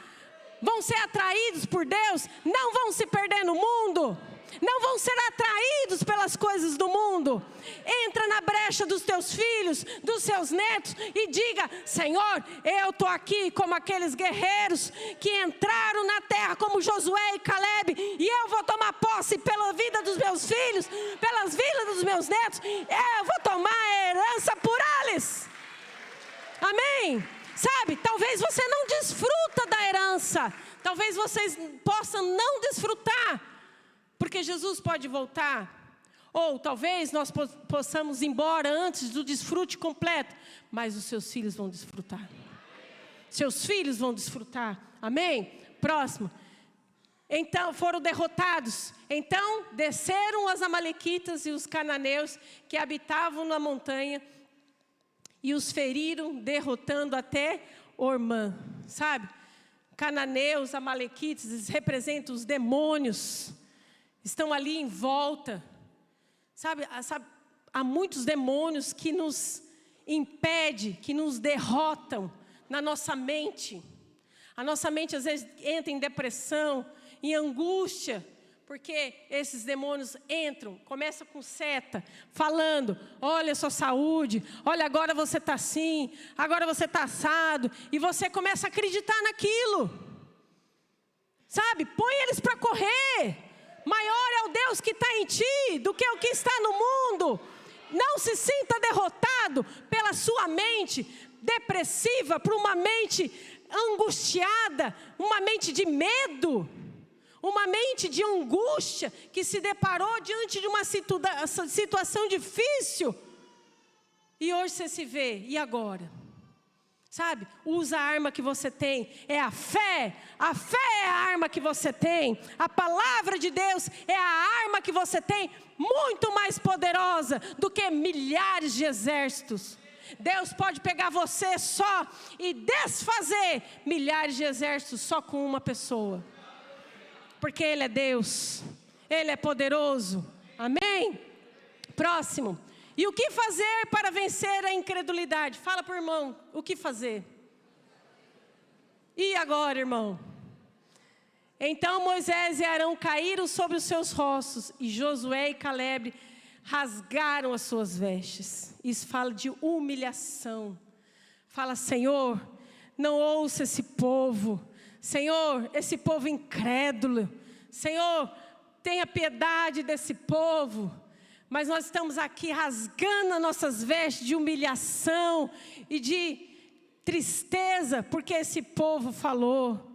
Vão ser atraídos por Deus. Não vão se perder no mundo. Não vão ser atraídos pelas coisas do mundo. Entra na brecha dos teus filhos, dos seus netos e diga: Senhor, eu estou aqui como aqueles guerreiros que entraram na terra como Josué e Caleb, e eu vou tomar posse pela vida dos meus filhos, pelas vidas dos meus netos. Eu vou tomar a herança por eles. Amém? Sabe, talvez você não desfruta da herança. Talvez vocês possam não desfrutar, porque Jesus pode voltar. Ou talvez nós possamos ir embora antes do desfrute completo. Mas os seus filhos vão desfrutar. Seus filhos vão desfrutar. Amém? Próximo. Então foram derrotados. Então desceram os amalequitas e os cananeus que habitavam na montanha. E os feriram, derrotando até Ormã. Sabe? Cananeus, amalequitas, eles representam os demônios. Estão ali em volta. Sabe, há muitos demônios que nos impedem, que nos derrotam na nossa mente. A nossa mente às vezes entra em depressão, em angústia, porque esses demônios entram, começam com seta, falando: olha a sua saúde, olha agora você está assim, agora você está assado, e você começa a acreditar naquilo. Sabe, põe eles para correr. Maior é o Deus que está em ti do que o que está no mundo. Não se sinta derrotado pela sua mente depressiva, por uma mente angustiada, uma mente de medo, uma mente de angústia que se deparou diante de uma situação difícil. E hoje você se vê, e agora? Sabe, usa a arma que você tem, é a fé é a arma que você tem, a palavra de Deus é a arma que você tem, muito mais poderosa do que milhares de exércitos. Deus pode pegar você só e desfazer milhares de exércitos só com uma pessoa, porque Ele é Deus, Ele é poderoso. Amém? Próximo. E o que fazer para vencer a incredulidade? Fala para o irmão, o que fazer? E agora, irmão? Então Moisés e Arão caíram sobre os seus rostos, e Josué e Caleb rasgaram as suas vestes. Isso fala de humilhação. Fala: Senhor, não ouça esse povo. Senhor, esse povo incrédulo. Senhor, tenha piedade desse povo. Mas nós estamos aqui rasgando as nossas vestes de humilhação e de tristeza, porque esse povo falou.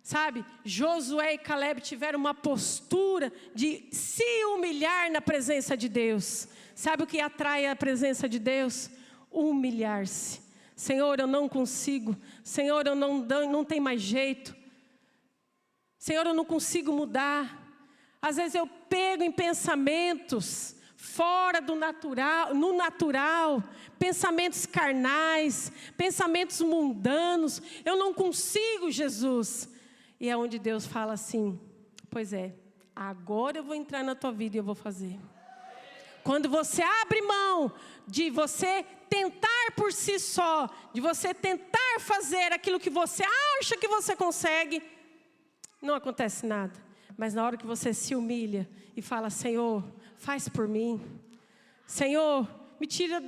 Sabe, Josué e Caleb tiveram uma postura de se humilhar na presença de Deus. Sabe o que atrai a presença de Deus? Humilhar-se. Senhor, eu não consigo. Senhor, eu não tenho mais jeito. Senhor, eu não consigo mudar. Às vezes eu pego em pensamentos fora do natural, no natural, pensamentos carnais, pensamentos mundanos. Eu não consigo, Jesus. E é onde Deus fala assim: pois é, agora eu vou entrar na tua vida e eu vou fazer. Quando você abre mão de você tentar por si só, de você tentar fazer aquilo que você acha que você consegue, não acontece nada. Mas na hora que você se humilha e fala: Senhor, faz por mim. Senhor, me tira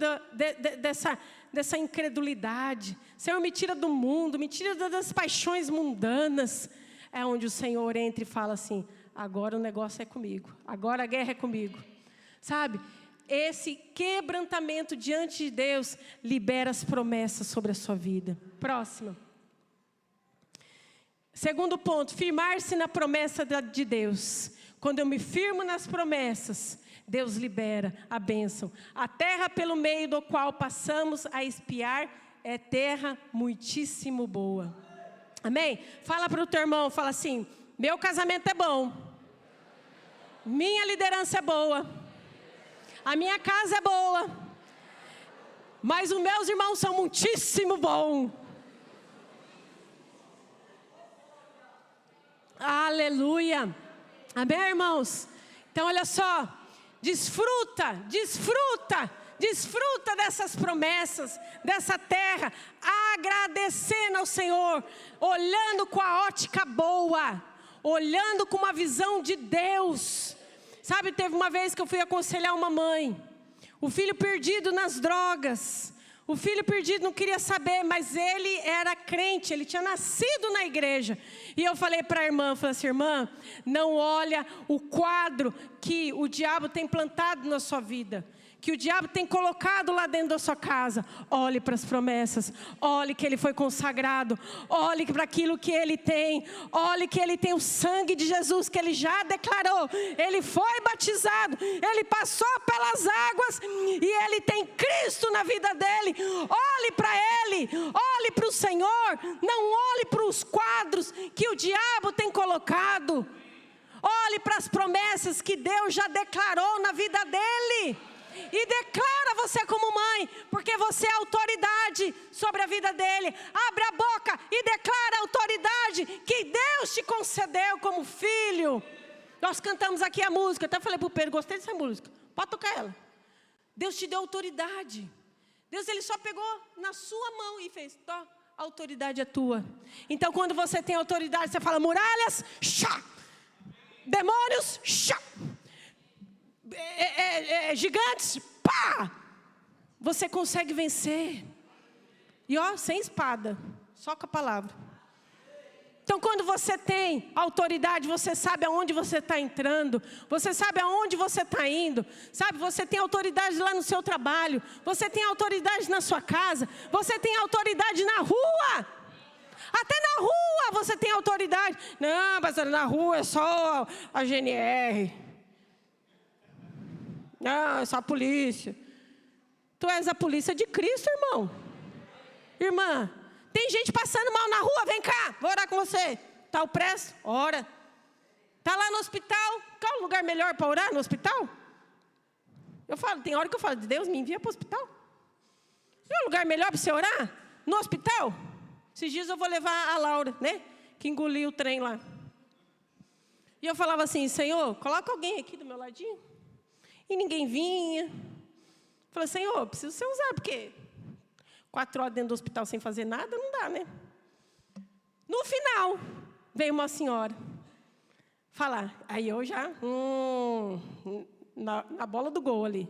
dessa incredulidade. Senhor, me tira do mundo, me tira das paixões mundanas. É onde o Senhor entra e fala assim: agora o negócio é comigo, agora a guerra é comigo. Sabe, esse quebrantamento diante de Deus libera as promessas sobre a sua vida. Próxima. Segundo ponto, firmar-se na promessa de Deus. Quando eu me firmo nas promessas, Deus libera a bênção. A terra pelo meio do qual passamos a espiar é terra muitíssimo boa. Amém? Fala para o teu irmão, fala assim: meu casamento é bom, minha liderança é boa, a minha casa é boa, mas os meus irmãos são muitíssimo bons. Aleluia. Amém, irmãos? Então olha só, desfruta dessas promessas, dessa terra, agradecendo ao Senhor, olhando com a ótica boa, olhando com uma visão de Deus. Sabe, teve uma vez que eu fui aconselhar uma mãe, o filho perdido nas drogas, o filho perdido não queria saber, mas ele era crente, ele tinha nascido na igreja. E eu falei para a irmã, falei assim: irmã, não olha o quadro que o diabo tem plantado na sua vida, que o diabo tem colocado lá dentro da sua casa. Olhe para as promessas, olhe que ele foi consagrado, olhe para aquilo que ele tem, olhe que ele tem o sangue de Jesus, que ele já declarou, ele foi batizado, ele passou pelas águas e ele tem Cristo na vida dele. Olhe para ele, olhe para o Senhor, não olhe para os quadros que o diabo tem colocado. Olhe para as promessas que Deus já declarou na vida dele. E declara você como mãe, porque você é autoridade sobre a vida dele. Abre a boca e declara a autoridade que Deus te concedeu como filho. Nós cantamos aqui a música, até falei para o Pedro: gostei dessa música, pode tocar ela. Deus te deu autoridade. Deus, ele só pegou na sua mão e fez: a autoridade é tua. Então quando você tem autoridade, você fala: muralhas, chá. Demônios, chá. Gigantes, pá! Você consegue vencer. E sem espada, só com a palavra. Então quando você tem autoridade, você sabe aonde você está entrando, você sabe aonde você está indo, sabe? Você tem autoridade lá no seu trabalho, você tem autoridade na sua casa, você tem autoridade na rua. Até na rua você tem autoridade. Não, pastor, na rua é só a GNR. Não, é só a polícia. Tu és a polícia de Cristo, irmão. Irmã, tem gente passando mal na rua, vem cá, vou orar com você. Está opresso? Ora. Está lá no hospital, qual o lugar melhor para orar? No hospital? Eu falo, tem hora que eu falo: Deus, me envia para o hospital. Não é um lugar melhor para você orar? No hospital? Esses dias eu vou levar a Laura, né? Que engoliu o trem lá. E eu falava assim: Senhor, coloca alguém aqui do meu ladinho. E ninguém vinha. Falei: Senhor, preciso você usar, porque 4 horas dentro do hospital sem fazer nada, não dá, né? No final, veio uma senhora falar. Aí eu já, na bola do gol ali.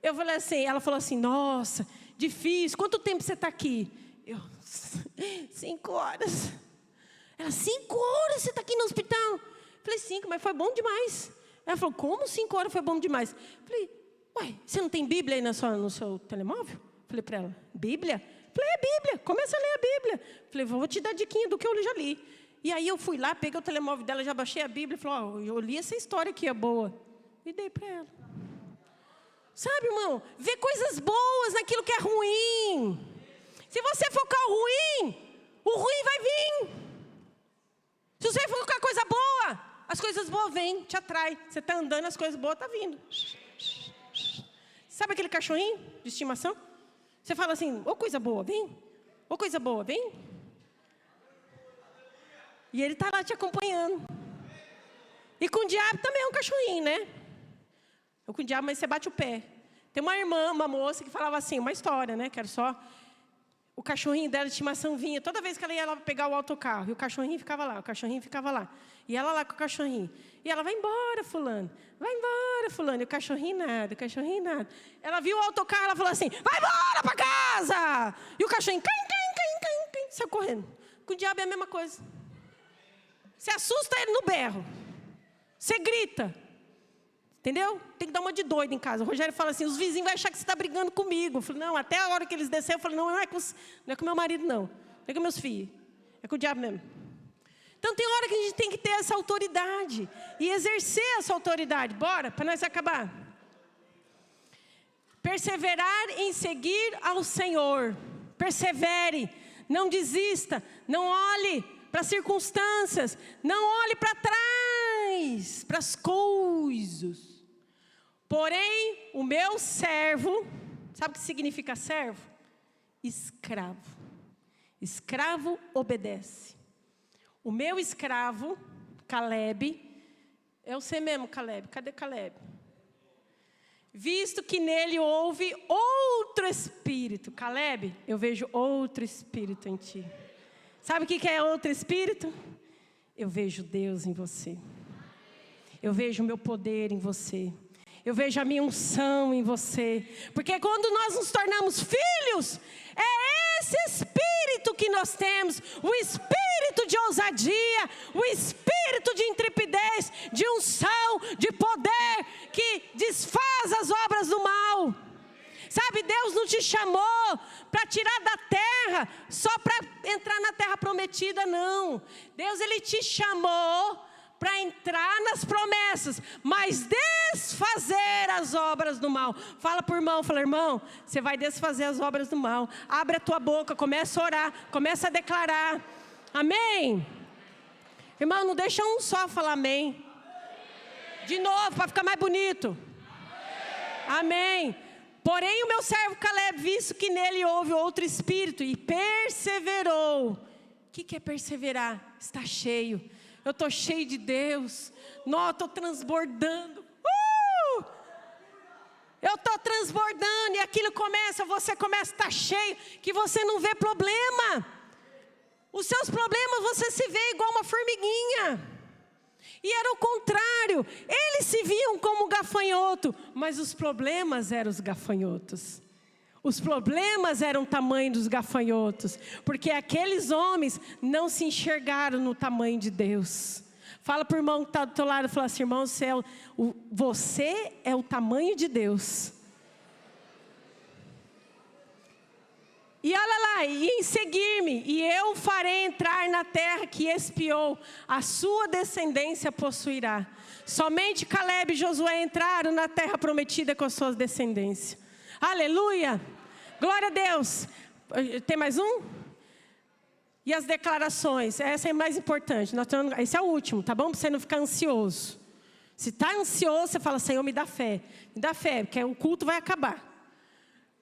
Eu falei assim, ela falou assim: nossa, difícil, quanto tempo você está aqui? Eu, 5 horas. Ela: 5 horas você está aqui no hospital? Eu falei: 5, mas foi bom demais. Ela falou: como 5 horas foi bom demais? Eu falei: uai, você não tem Bíblia aí no seu telemóvel? Falei para ela: Bíblia? Falei: é Bíblia, começa a ler a Bíblia. Falei: vou te dar diquinha do que eu já li. E aí eu fui lá, peguei o telemóvel dela, já baixei a Bíblia e falei: eu li essa história aqui, é boa. E dei para ela. Sabe, irmão, vê coisas boas naquilo que é ruim. Se você focar o ruim vai vir. Se você focar coisa boa, as coisas boas vêm, te atrai. Você está andando, as coisas boas estão vindo. Sabe aquele cachorrinho de estimação? Você fala assim, ô coisa boa, vem. Ô coisa boa, vem. E ele está lá te acompanhando. E com o diabo também é um cachorrinho, né? Com o diabo, mas você bate o pé. Tem uma irmã, uma moça que falava assim, uma história, né? Que era só... O cachorrinho dela de estimação vinha, toda vez que ela ia lá pegar o autocarro, e o cachorrinho ficava lá, o cachorrinho ficava lá. E ela lá com o cachorrinho. E ela, vai embora, fulano. Vai embora, fulano. E o cachorrinho nada, o cachorrinho nada. Ela viu o autocarro, ela falou assim, vai embora para casa! E o cachorrinho, saiu correndo. Com o diabo é a mesma coisa. Você assusta ele no berro. Você grita. Entendeu? Tem que dar uma de doido em casa. O Rogério fala assim, os vizinhos vão achar que você está brigando comigo. Eu falei, não, até a hora que eles desceram, eu falei, não é com meu marido, não. Não é com meus filhos. É com o diabo mesmo. Então tem hora que a gente tem que ter essa autoridade. E exercer essa autoridade. Bora, para nós acabar. Perseverar em seguir ao Senhor. Persevere. Não desista. Não olhe para as circunstâncias. Não olhe para trás. Para as coisas. Porém, o meu servo, sabe o que significa servo? Escravo. Escravo obedece. O meu escravo, Caleb, é você mesmo, Caleb. Cadê Caleb? Visto que nele houve outro espírito. Caleb, eu vejo outro espírito em ti. Sabe o que é outro espírito? Eu vejo Deus em você. Eu vejo o meu poder em você. Eu vejo a minha unção em você. Porque quando nós nos tornamos filhos, é esse espírito que nós temos. O espírito de ousadia, o espírito de intrepidez, de unção, de poder, que desfaz as obras do mal. Sabe, Deus não te chamou para tirar da terra, só para entrar na terra prometida, não. Deus, Ele te chamou para entrar nas promessas, mas desfazer as obras do mal. Fala para o irmão, fala, irmão, você vai desfazer as obras do mal. Abre a tua boca, começa a orar, começa a declarar. Amém? Irmão, não deixa um só falar amém. De novo, para ficar mais bonito. Amém. Porém, o meu servo Caleb, visto que nele houve outro espírito, e perseverou. O que é perseverar? Está cheio. Eu estou cheio de Deus. Não, eu estou transbordando. Eu estou transbordando. E aquilo começa, você começa a estar cheio, que você não vê problema. Os seus problemas você se vê igual uma formiguinha. E era o contrário. Eles se viam como gafanhoto, mas os problemas eram os gafanhotos. Os problemas eram o tamanho dos gafanhotos, porque aqueles homens não se enxergaram no tamanho de Deus. Fala para o irmão que está do teu lado, fala assim, irmão, você é o tamanho de Deus. E olha lá, e em seguir-me, e eu farei entrar na terra que espiou, a sua descendência possuirá. Somente Caleb e Josué entraram na terra prometida com as suas descendências. Aleluia, glória a Deus. Tem mais um? E as declarações, essa é mais importante. Esse é o último, tá bom? Para você não ficar ansioso. Se está ansioso, você fala, Senhor, me dá fé, porque o culto vai acabar.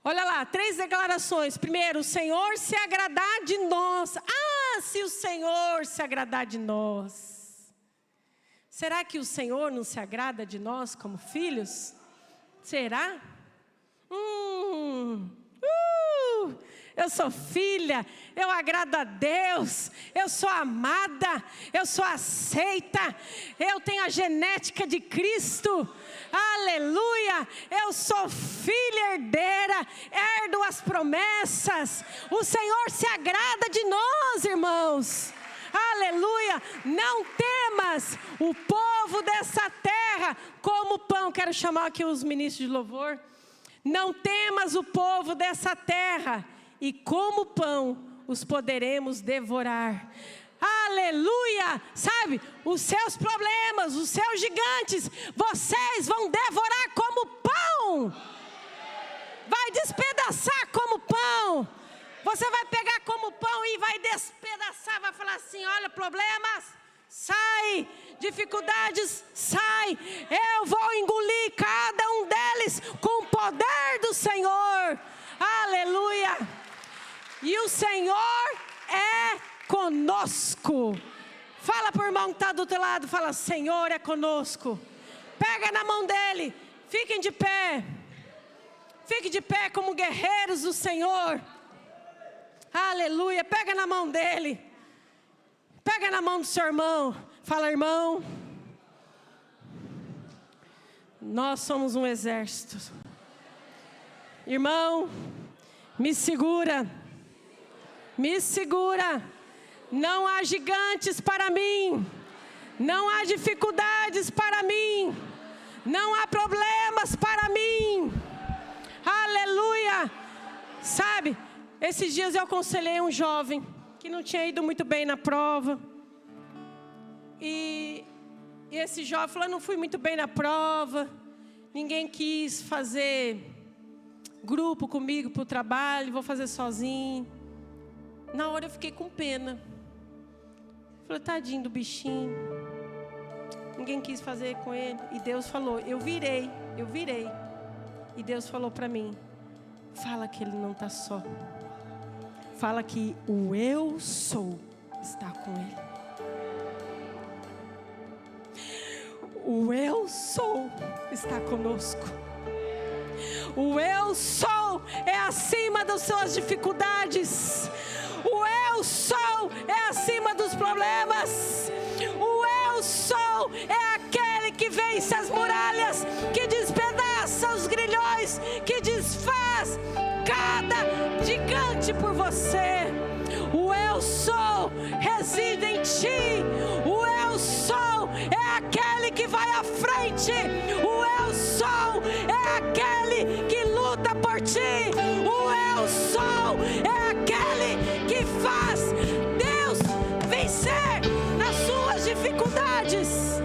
Olha lá, 3 declarações. Primeiro, o Senhor se agradar de nós. Se o Senhor se agradar de nós. Será que o Senhor não se agrada de nós como filhos? Será? Eu sou filha, eu agrado a Deus, eu sou amada, eu sou aceita, eu tenho a genética de Cristo, aleluia, eu sou filha herdeira, herdo as promessas, o Senhor se agrada de nós, irmãos, aleluia, não temas o povo dessa terra como pão. Quero chamar aqui os ministros de louvor. Não temas o povo dessa terra, e como pão os poderemos devorar. Aleluia! Sabe, os seus problemas, os seus gigantes, vocês vão devorar como pão. Vai despedaçar como pão. Você vai pegar como pão e vai despedaçar, vai falar assim, olha, problemas, sai, dificuldades, sai. Eu vou engolir cada um deles com o poder E o Senhor é conosco. Fala para o irmão que está do teu lado, fala: Senhor é conosco. Pega na mão dele, fiquem de pé. Fique de pé como guerreiros do Senhor. Aleluia, pega na mão dele. Pega na mão do seu irmão. Fala: irmão, nós somos um exército. Irmão, me segura. Me segura. Não há gigantes para mim. Não há dificuldades para mim. Não há problemas para mim. Aleluia. Sabe, esses dias eu aconselhei um jovem que não tinha ido muito bem na prova. E esse jovem falou: não fui muito bem na prova. Ninguém quis fazer grupo comigo para o trabalho. Vou fazer sozinho. Na hora eu fiquei com pena. Falei: tadinho do bichinho. Ninguém quis fazer com ele. E Deus falou: eu virei. E Deus falou para mim: fala que ele não está só. Fala que o eu sou está com ele. O eu sou está conosco. O eu sou é acima das suas dificuldades. O eu sou é acima dos problemas. O eu sou é aquele que vence as muralhas, que despedaça os grilhões, que desfaz cada gigante por você. O eu sou reside em ti. O eu sou é aquele que vai à frente. O eu sou é aquele que luta por ti. O eu sou é aquele que faz Deus vencer nas suas dificuldades.